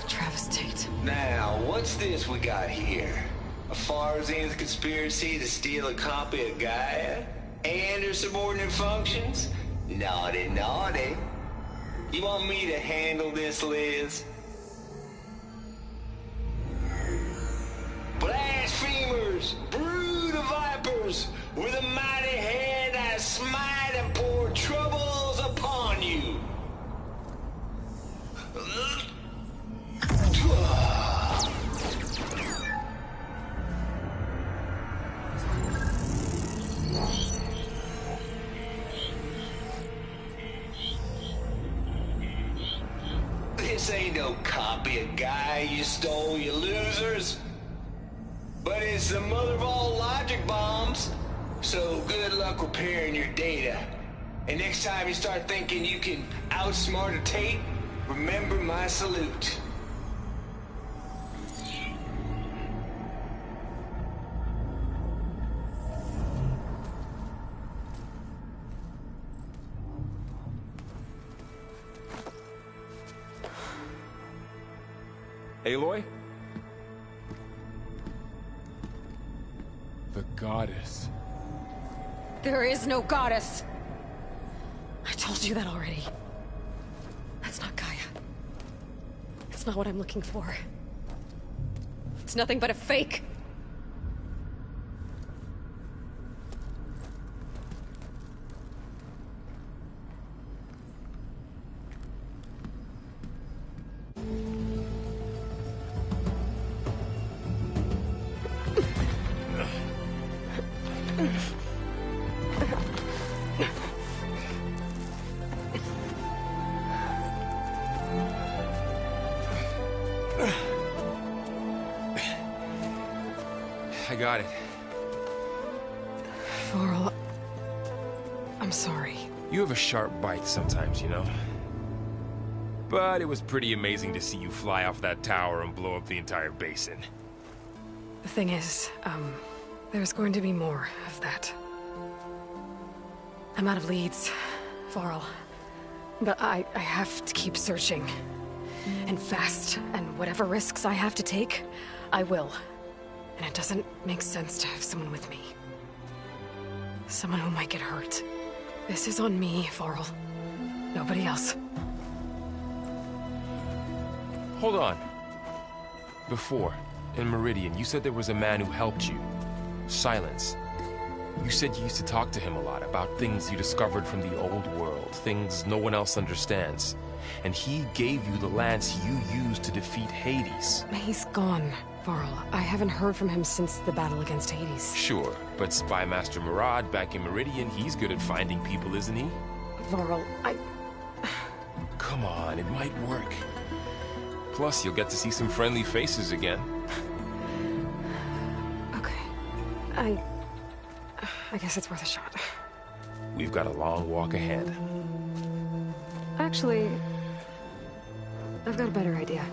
Travis Tate. Now, what's this we got here? A Farzian's conspiracy to steal a copy of Gaia? And her subordinate functions? Naughty, naughty. You want me to handle this, Liz? Blasphemers! Brood of vipers! With a mighty hand I smite and pour troubles upon you! This ain't no copy of Gaia you stole, you losers. But it's the mother of all logic bombs. So good luck repairing your data. And next time you start thinking you can outsmart a Tate, remember my salute. Aloy? The goddess. There is no goddess. I told you that already. That's not Gaia. It's not what I'm looking for. It's nothing but a fake. I got it. Varl, I'm sorry. You have a sharp bite sometimes, you know? But it was pretty amazing to see you fly off that tower and blow up the entire basin. The thing is, there's going to be more of that. I'm out of leads, Varl. But I have to keep searching. And fast, and whatever risks I have to take, I will. And it doesn't make sense to have someone with me. Someone who might get hurt. This is on me, Varl. Nobody else. Hold on. Before, in Meridian, you said there was a man who helped you. Silence. You said you used to talk to him a lot about things you discovered from the old world, things no one else understands. And he gave you the lance you used to defeat Hades. He's gone, Varl. I haven't heard from him since the battle against Hades. Sure, but Spy Master Murad back in Meridian, he's good at finding people, isn't he? Varl, Come on, it might work. Plus, you'll get to see some friendly faces again. Okay. I guess it's worth a shot. We've got a long walk ahead. Actually, I've got a better idea.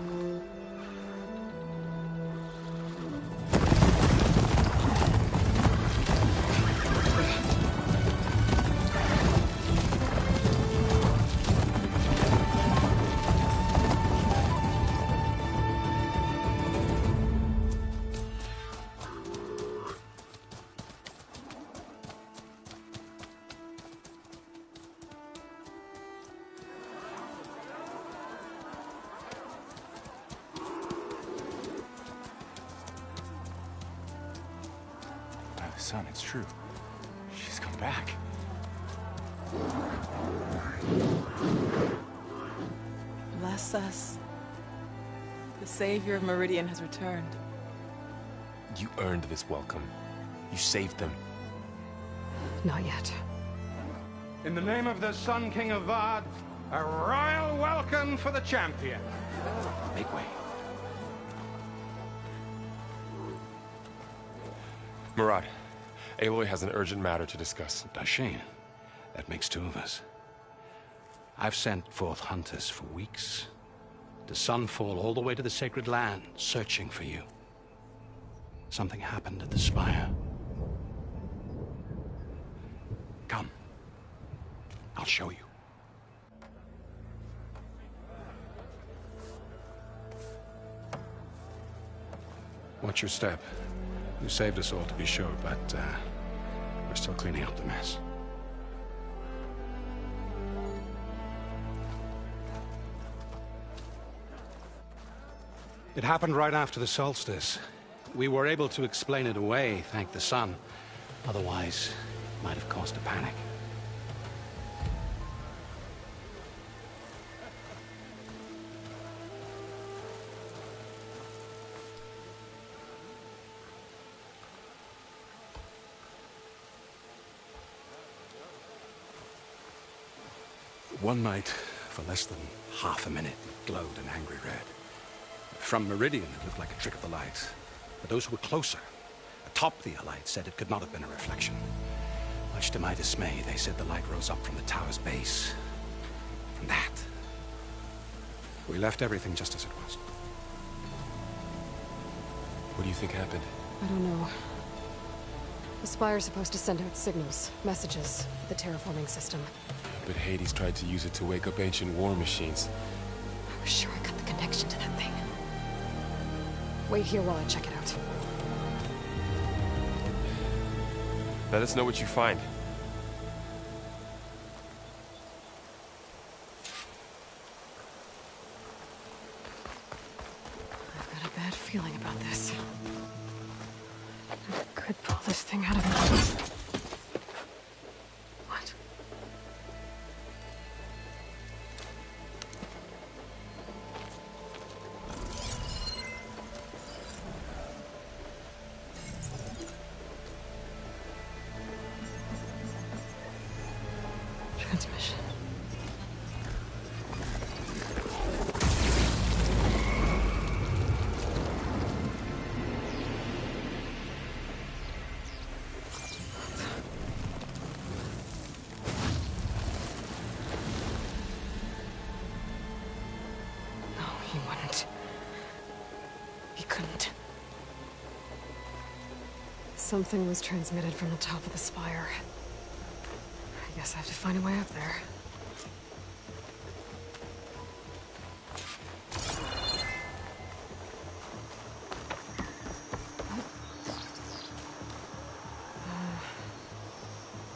Son, it's true. She's come back. Bless us. The savior of Meridian has returned. You earned this welcome. You saved them. Not yet. In the name of the Sun King of Vard, a royal welcome for the champion. Make way. Murad, Aloy has an urgent matter to discuss. Does she? That makes two of us. I've sent forth hunters for weeks. To Sunfall, all the way to the Sacred Land, searching for you. Something happened at the Spire. Come. I'll show you. Watch your step. You saved us all, to be sure, but we're still cleaning up the mess. It happened right after the solstice. We were able to explain it away, thank the sun. Otherwise, it might have caused a panic. One night, for less than half a minute, it glowed an angry red. From Meridian, it looked like a trick of the light. But those who were closer, atop the Allied, said it could not have been a reflection. Much to my dismay, they said the light rose up from the tower's base. From that, we left everything just as it was. What do you think happened? I don't know. The Spire's supposed to send out signals, messages, the terraforming system. But Hades tried to use it to wake up ancient war machines. I was sure I got the connection to that thing. Wait here while I check it out. Let us know what you find. I've got a bad feeling about this. I could pull this thing out of my... What? Transmission. He wouldn't. He couldn't. Something was transmitted from the top of the spire. I guess I have to find a way up there.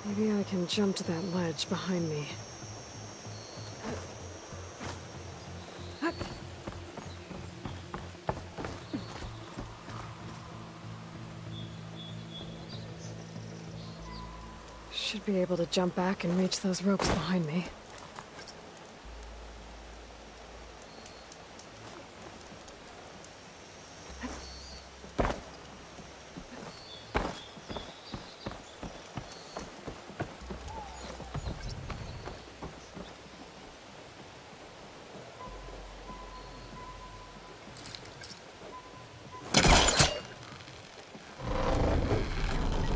Maybe I can jump to that ledge behind me. Should be able to jump back and reach those ropes behind me.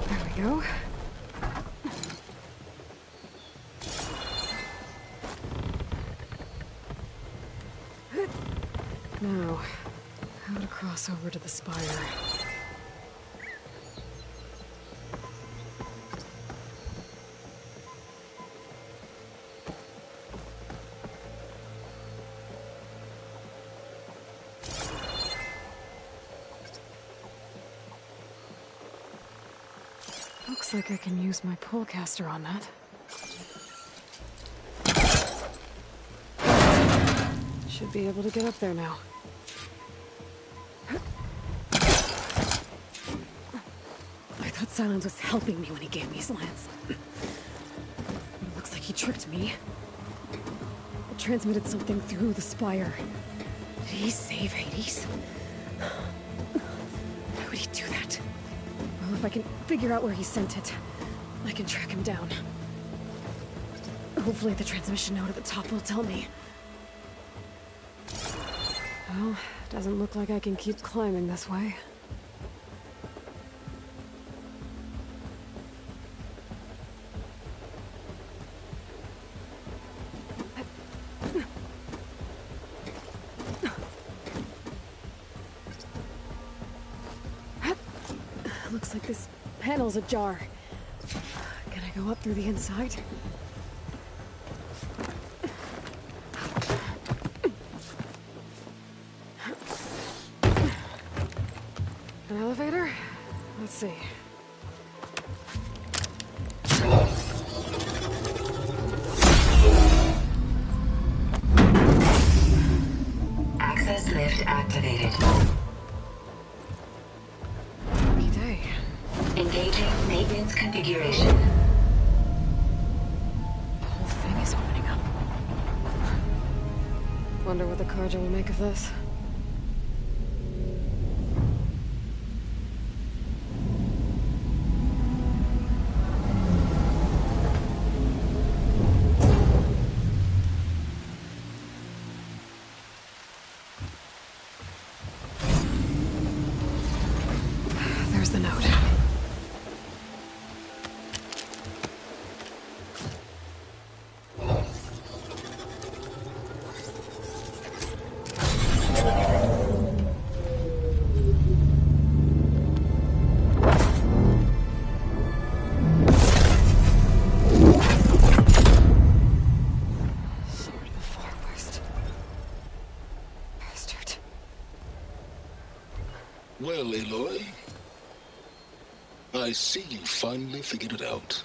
There we go. Now, how to cross over to the spire. Looks like I can use my pullcaster on that. Should be able to get up there now. I thought Silence was helping me when he gave me his lance. It looks like he tricked me. It transmitted something through the spire. Did he save Hades? Why would he do that? Well, if I can figure out where he sent it, I can track him down. Hopefully the transmission note at the top will tell me. Well, doesn't look like I can keep climbing this way. Looks like this panel's ajar. Can I go up through the inside? An elevator? Let's see. Access lift activated. Lucky day. Engaging maintenance configuration. The whole thing is opening up. Wonder what the Carja will make of this. There's the note. Sword of the Far West. Bastard. Well, Aloy, I see you finally figured it out.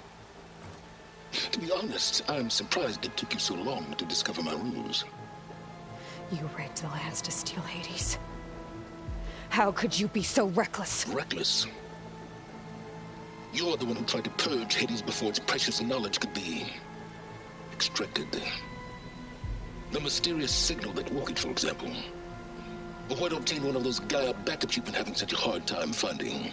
To be honest, I'm surprised it took you so long to discover my ruse. You rigged the lance to steal Hades. How could you be so reckless? Reckless? You're the one who tried to purge Hades before its precious knowledge could be extracted. The mysterious signal that woke it, for example. Or why to obtain one of those Gaia backups you've been having such a hard time finding.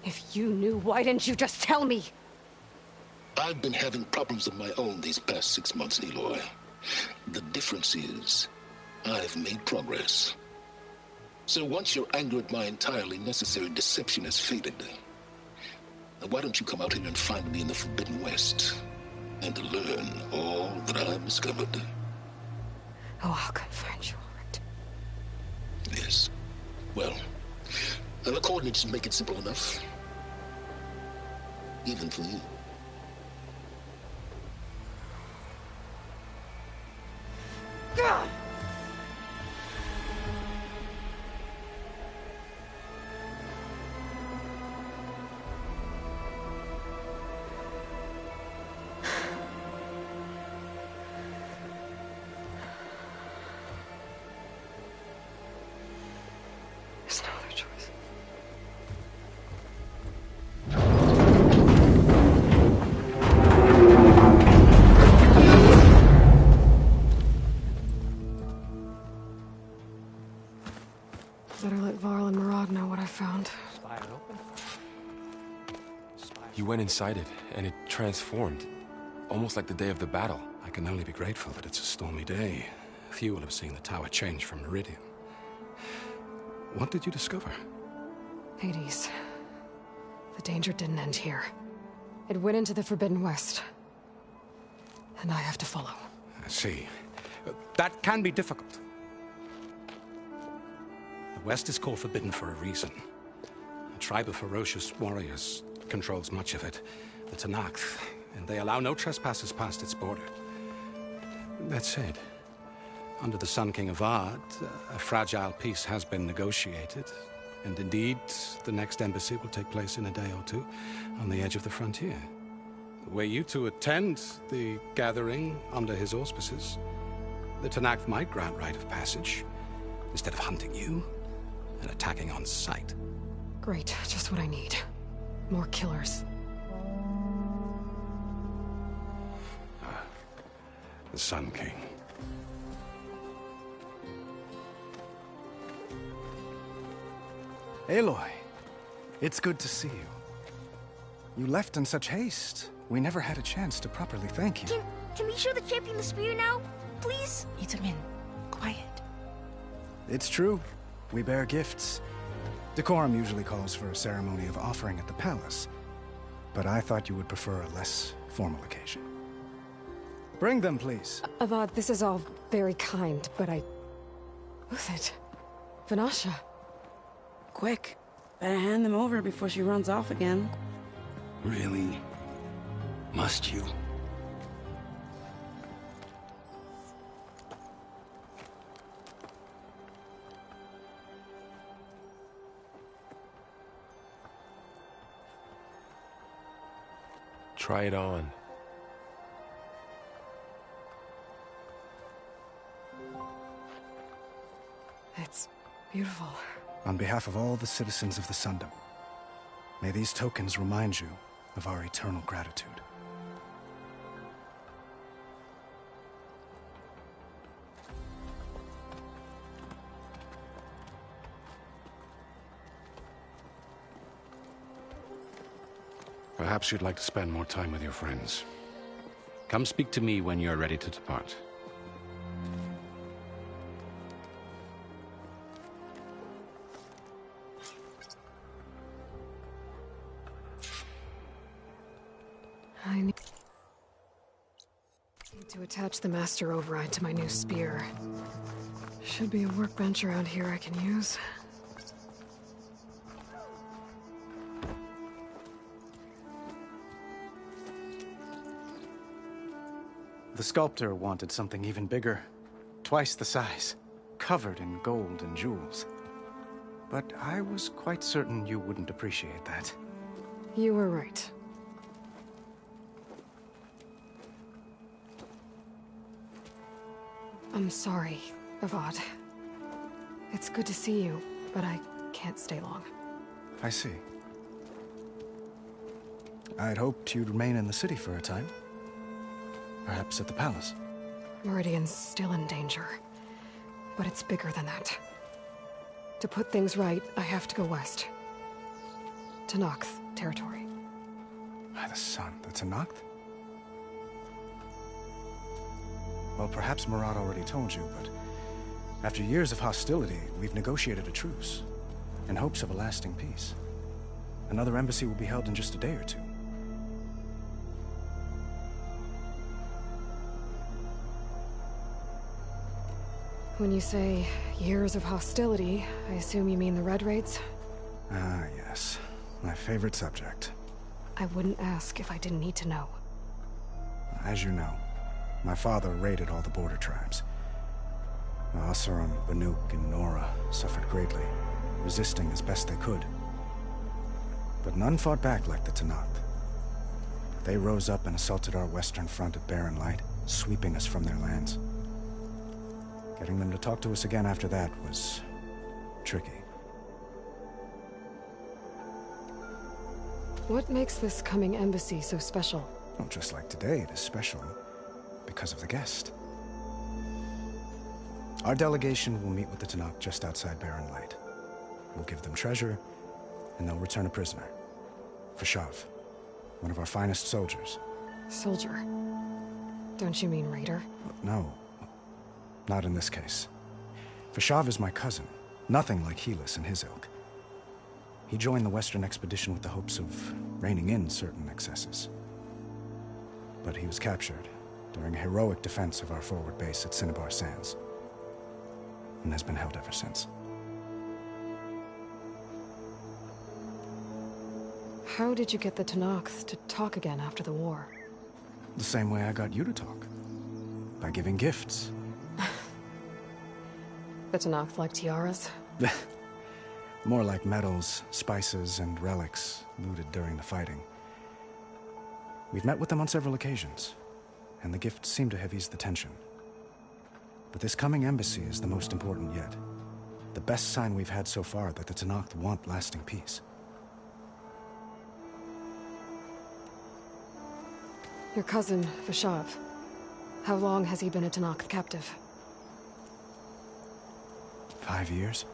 If you knew, why didn't you just tell me? I've been having problems of my own these past 6 months, Aloy. The difference is, I've made progress. So once your anger at my entirely necessary deception has faded, why don't you come out here and find me in the Forbidden West, and learn all that I've discovered? Oh, I'll find you, all right. Yes. Well, the coordinates make it simple enough. Even for you. God! There's no other choice. Better let Varl and Murad know what I found. You went inside it, and it transformed. Almost like the day of the battle. I can only be grateful that it's a stormy day. Few will have seen the tower change from Meridian. What did you discover? Hades. The danger didn't end here. It went into the Forbidden West. And I have to follow. I see. That can be difficult. The West is called Forbidden for a reason. A tribe of ferocious warriors controls much of it, the Tenakth, and they allow no trespassers past its border. That said, under the Sun King of Ard, a fragile peace has been negotiated, and indeed, the next embassy will take place in a day or two on the edge of the frontier. Were you to attend the gathering under his auspices, the Tenakth might grant right of passage, instead of hunting you and attacking on sight. Great, just what I need. More killers. The Sun King. Aloy, it's good to see you. You left in such haste. We never had a chance to properly thank you. Can we show the champion the spear now, please? Itamin, quiet. It's true. We bear gifts. Decorum usually calls for a ceremony of offering at the palace, but I thought you would prefer a less formal occasion. Bring them, please. Avad, this is all very kind, but Who's it? Vanasha. Quick. Better hand them over before she runs off again. Really? Must you? Try it on. It's beautiful. On behalf of all the citizens of the Sundom, may these tokens remind you of our eternal gratitude. Perhaps you'd like to spend more time with your friends. Come speak to me when you're ready to depart. I need to attach the master override to my new spear. Should be a workbench around here I can use. The sculptor wanted something even bigger, twice the size, covered in gold and jewels. But I was quite certain you wouldn't appreciate that. You were right. I'm sorry, Avad. It's good to see you, but I can't stay long. I see. I'd hoped you'd remain in the city for a time. Perhaps at the palace. Meridian's still in danger, but it's bigger than that. To put things right, I have to go west. Tenakth territory. By the sun, the Tenakth? Well, perhaps Murad already told you, but after years of hostility, we've negotiated a truce, in hopes of a lasting peace. Another embassy will be held in just a day or two. When you say years of hostility, I assume you mean the Red Raids? Ah, yes. My favorite subject. I wouldn't ask if I didn't need to know. As you know, my father raided all the border tribes. The Asurum, Banuk, and Nora suffered greatly, resisting as best they could. But none fought back like the Tenakth. They rose up and assaulted our western front at Barren Light, sweeping us from their lands. Getting them to talk to us again after that was tricky. What makes this coming embassy so special? Well, just like today, it is special because of the guest. Our delegation will meet with the Tenakth just outside Barren Light. We'll give them treasure, and they'll return a prisoner. Fashav, one of our finest soldiers. Soldier? Don't you mean raider? No, not in this case. Fashav is my cousin, nothing like Helis and his ilk. He joined the Western expedition with the hopes of reining in certain excesses. But he was captured during a heroic defense of our forward base at Cinnabar Sands, and has been held ever since. How did you get the Tenakth to talk again after the war? The same way I got you to talk. By giving gifts. The Tenakth like tiaras? More like medals, spices, and relics looted during the fighting. We've met with them on several occasions, and the gifts seem to have eased the tension. But this coming embassy is the most important yet. The best sign we've had so far that the Tenakth want lasting peace. Your cousin, Fashav. How long has he been a Tenakth captive? 5 years.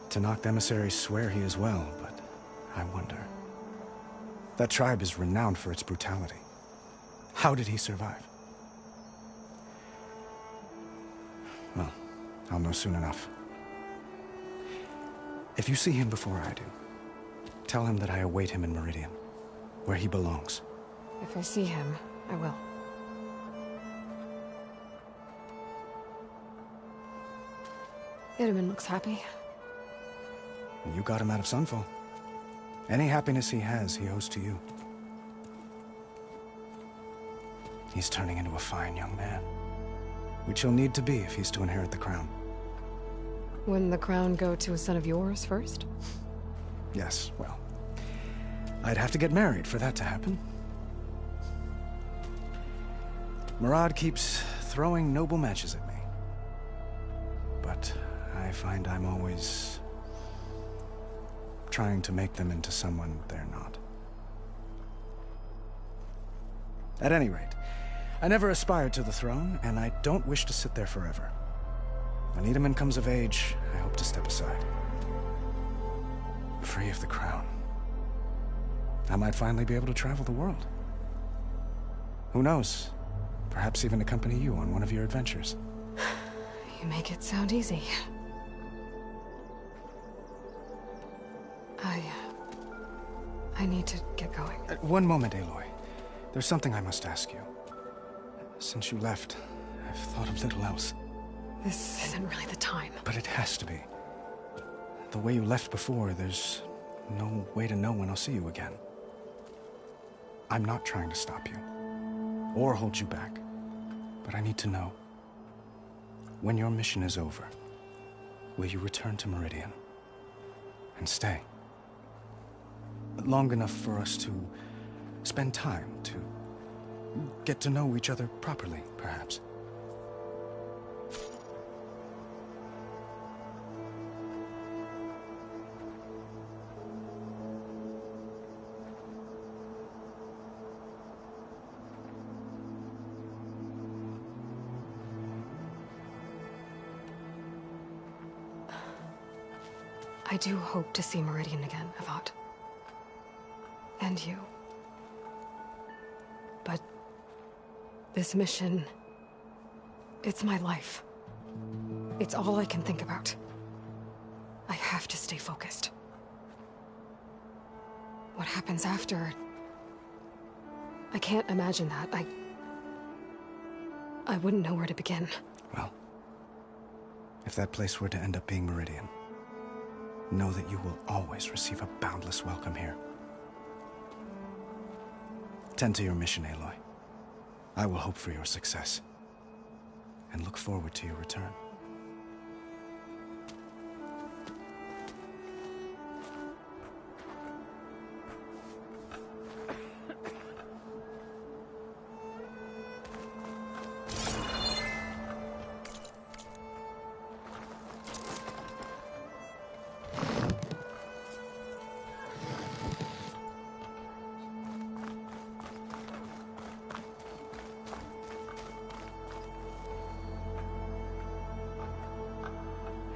Tenakth emissaries swear he is well, but I wonder. That tribe is renowned for its brutality. How did he survive? Well, I'll know soon enough. If you see him before I do, tell him that I await him in Meridian, where he belongs. If I see him, I will. Itaman looks happy. You got him out of Sunfall. Any happiness he has, he owes to you. He's turning into a fine young man, which he'll need to be if he's to inherit the crown. Wouldn't the crown go to a son of yours first? Yes, well, I'd have to get married for that to happen. Murad keeps throwing noble matches at me. But I find I'm always trying to make them into someone they're not. At any rate, I never aspired to the throne, and I don't wish to sit there forever. When Itaman comes of age, I hope to step aside. Free of the crown. I might finally be able to travel the world. Who knows? Perhaps even accompany you on one of your adventures. You make it sound easy. I need to get going. One moment, Aloy. There's something I must ask you. Since you left, I've thought of little else. This isn't really the time. But it has to be. The way you left before, there's no way to know when I'll see you again. I'm not trying to stop you, or hold you back, but I need to know. When your mission is over, will you return to Meridian? And stay? Long enough for us to spend time, to get to know each other properly, perhaps. I do hope to see Meridian again, Avad. And you. But this mission, it's my life. It's all I can think about. I have to stay focused. What happens after? I can't imagine that. I wouldn't know where to begin. Well, if that place were to end up being Meridian, know that you will always receive a boundless welcome here. Tend to your mission, Aloy. I will hope for your success, and look forward to your return.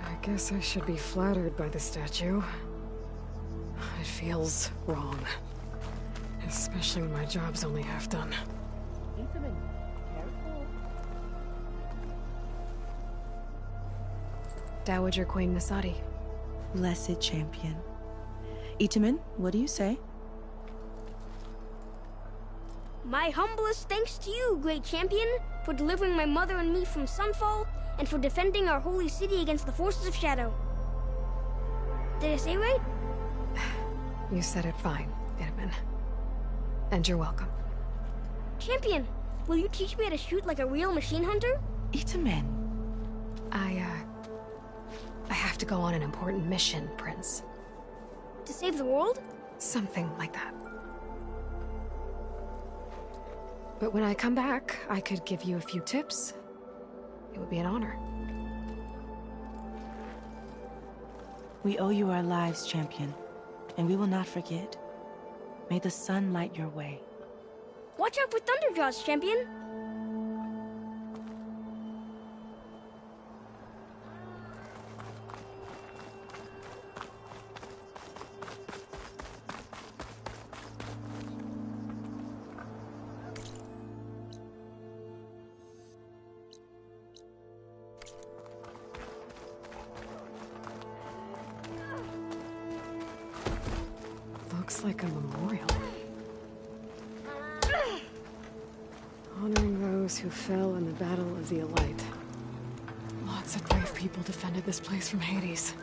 I guess I should be flattered by the statue. It feels wrong. Especially when my job's only half done. Ethan, careful. Dowager Queen Masadi. Blessed champion. Itamen, what do you say? My humblest thanks to you, great champion, for delivering my mother and me from Sunfall, and for defending our holy city against the forces of Shadow. Did I say right? You said it fine, Itamen. And you're welcome. Champion, will you teach me how to shoot like a real machine hunter? Itamen. I have to go on an important mission, Prince. To save the world? Something like that. But when I come back, I could give you a few tips. It would be an honor. We owe you our lives, champion, and we will not forget. May the sun light your way. Watch out for Thunderjaws, champion! Looks like a memorial. Honoring those who fell in the Battle of the Elite. Lots of brave people defended this place from Hades.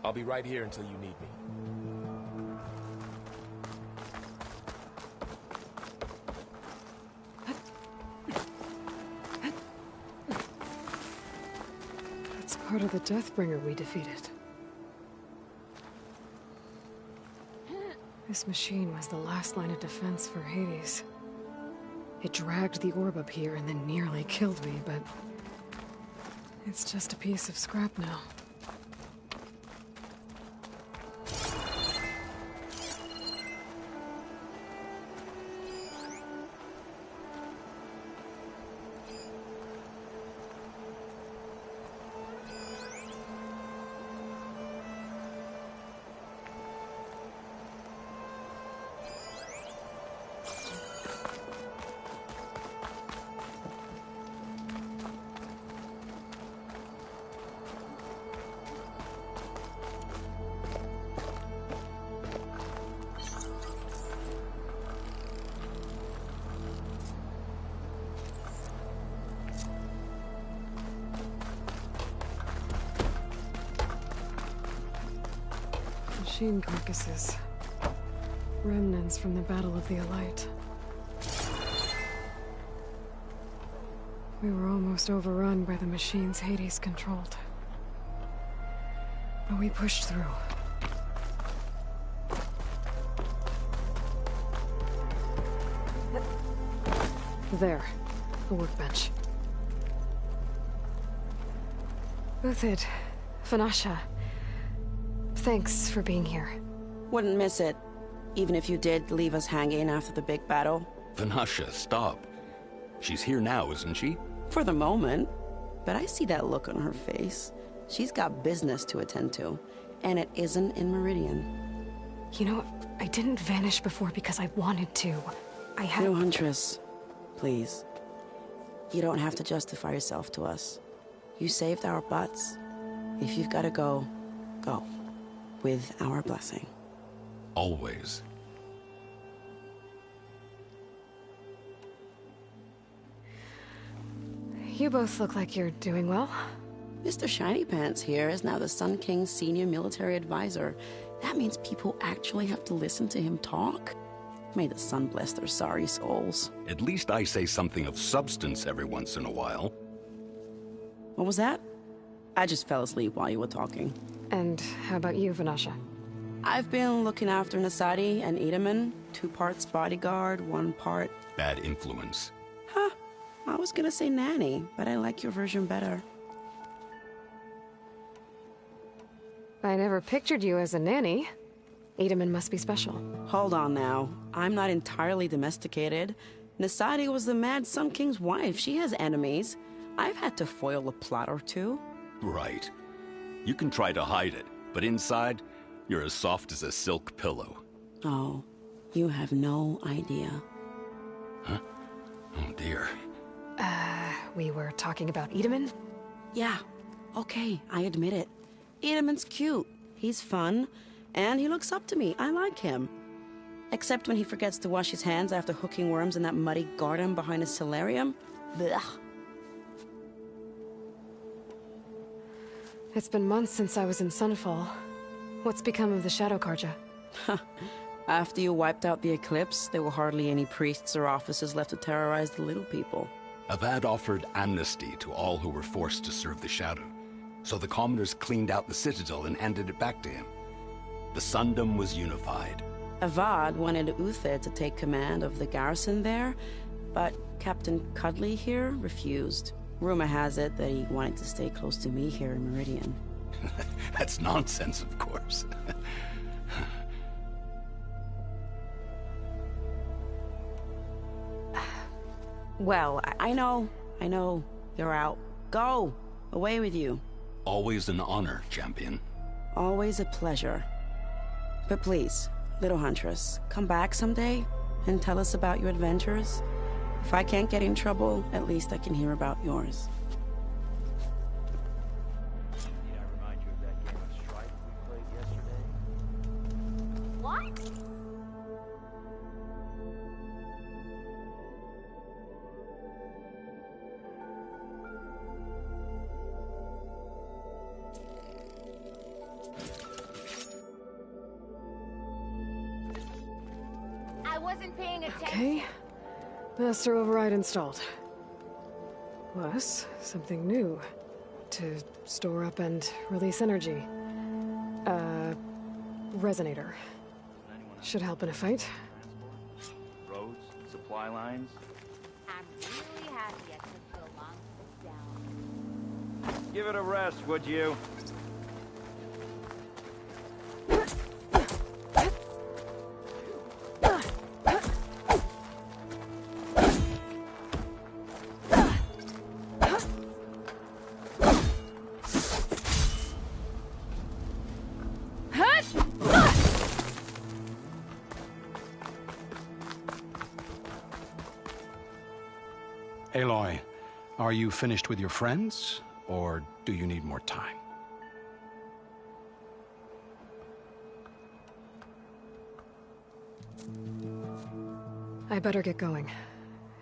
I'll be right here until you need me. That's part of the Deathbringer we defeated. This machine was the last line of defense for Hades. It dragged the orb up here and then nearly killed me, but it's just a piece of scrap now. Machine carcasses. Remnants from the Battle of the Elite. We were almost overrun by the machines Hades controlled. But we pushed through. There. A workbench. Uthid. Vanasha. Thanks for being here. Wouldn't miss it. Even if you did leave us hanging after the big battle. Vanasha, stop. She's here now, isn't she? For the moment. But I see that look on her face. She's got business to attend to. And it isn't in Meridian. You know, I didn't vanish before because I wanted to. I had... No, Huntress. Please. You don't have to justify yourself to us. You saved our butts. If you've got to go, Go. With our blessing. Always. You both look like you're doing well. Mr. Shiny Pants here is now the Sun King's senior military advisor. That means people actually have to listen to him talk. May the sun bless their sorry souls. At least I say something of substance every once in a while. What was that? I just fell asleep while you were talking. And how about you, Vanasha? I've been looking after Nasadi and Edaman. 2 parts bodyguard, 1 part... bad influence. Huh. I was gonna say nanny, but I like your version better. I never pictured you as a nanny. Edaman must be special. Hold on now. I'm not entirely domesticated. Nasadi was the Mad Sun King's wife. She has enemies. I've had to foil a plot or 2. Right. You can try to hide it, but inside, you're as soft as a silk pillow. Oh, you have no idea. Huh? Oh dear. We were talking about Edaman? Yeah. Okay, I admit it. Edaman's cute. He's fun. And he looks up to me. I like him. Except when he forgets to wash his hands after hooking worms in that muddy garden behind his solarium. Blech. It's been months since I was in Sunfall. What's become of the Shadow Karja? After you wiped out the Eclipse, there were hardly any priests or officers left to terrorize the little people. Avad offered amnesty to all who were forced to serve the Shadow. So the commoners cleaned out the Citadel and handed it back to him. The Sundom was unified. Avad wanted Uther to take command of the garrison there, but Captain Cudley here refused. Rumor has it that he wanted to stay close to me here in Meridian. That's nonsense, of course. Well, I know. You're out. Go! Away with you. Always an honor, champion. Always a pleasure. But please, little Huntress, come back someday and tell us about your adventures. If I can't get in trouble, at least I can hear about yours. Need I remind you of that game of Strike we played yesterday? What? I wasn't paying attention. Okay. Master override installed. Plus, something new. To store up and release energy. Resonator. Should help in a fight. Roads, supply lines. I'm really happy I took so long to sit down. Give it a rest, would you? Aloy, are you finished with your friends, or do you need more time? I better get going.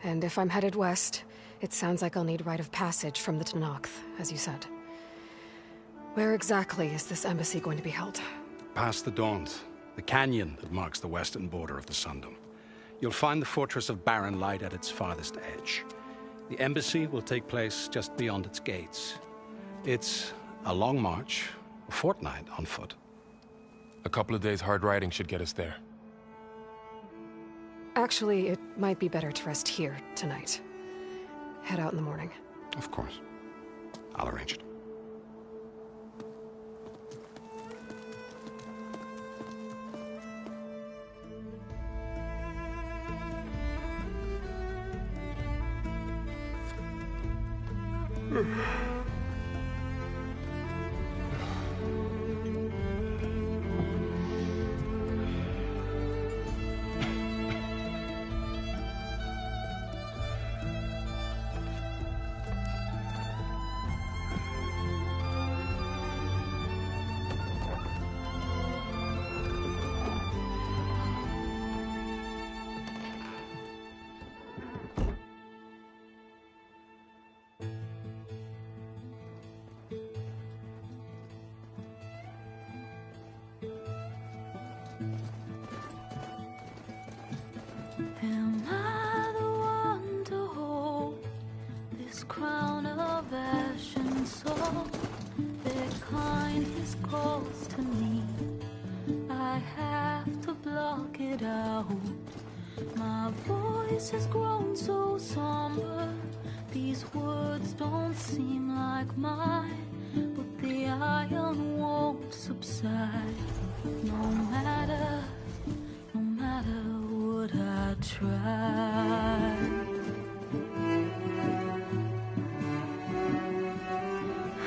And if I'm headed west, it sounds like I'll need rite of passage from the Tenakth, as you said. Where exactly is this embassy going to be held? Past the Daunt, the canyon that marks the western border of the Sundom. You'll find the fortress of Barren Light at its farthest edge. The embassy will take place just beyond its gates. It's a long march, a fortnight on foot. A couple of days hard riding should get us there. Actually, it might be better to rest here tonight. Head out in the morning. Of course. I'll arrange it. calls to me. I have to block it out. My voice has grown so somber. These words don't seem like mine, but the iron won't subside. No matter what I try.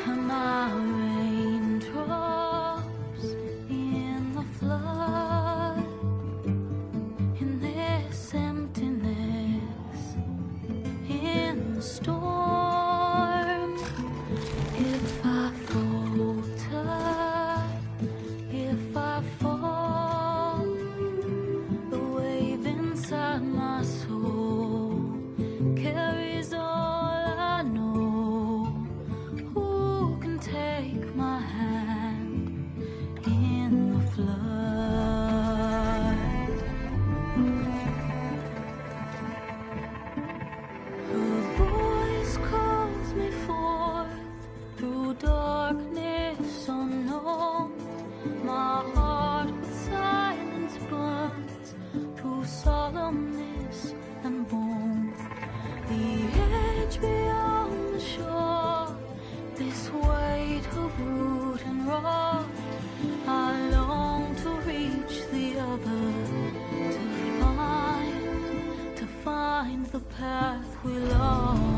And my raindrops in the flood, in this emptiness, in the storm. If I falter, if I fall, the wave inside my soul carries all I know. Who can take my hand in the flood? Her voice calls me forth through darkness unknown. My heart with silence burns through solemnness and bone. The edge beyond the shore, this weight of root and rock. I long to reach the other, to find the path we lost.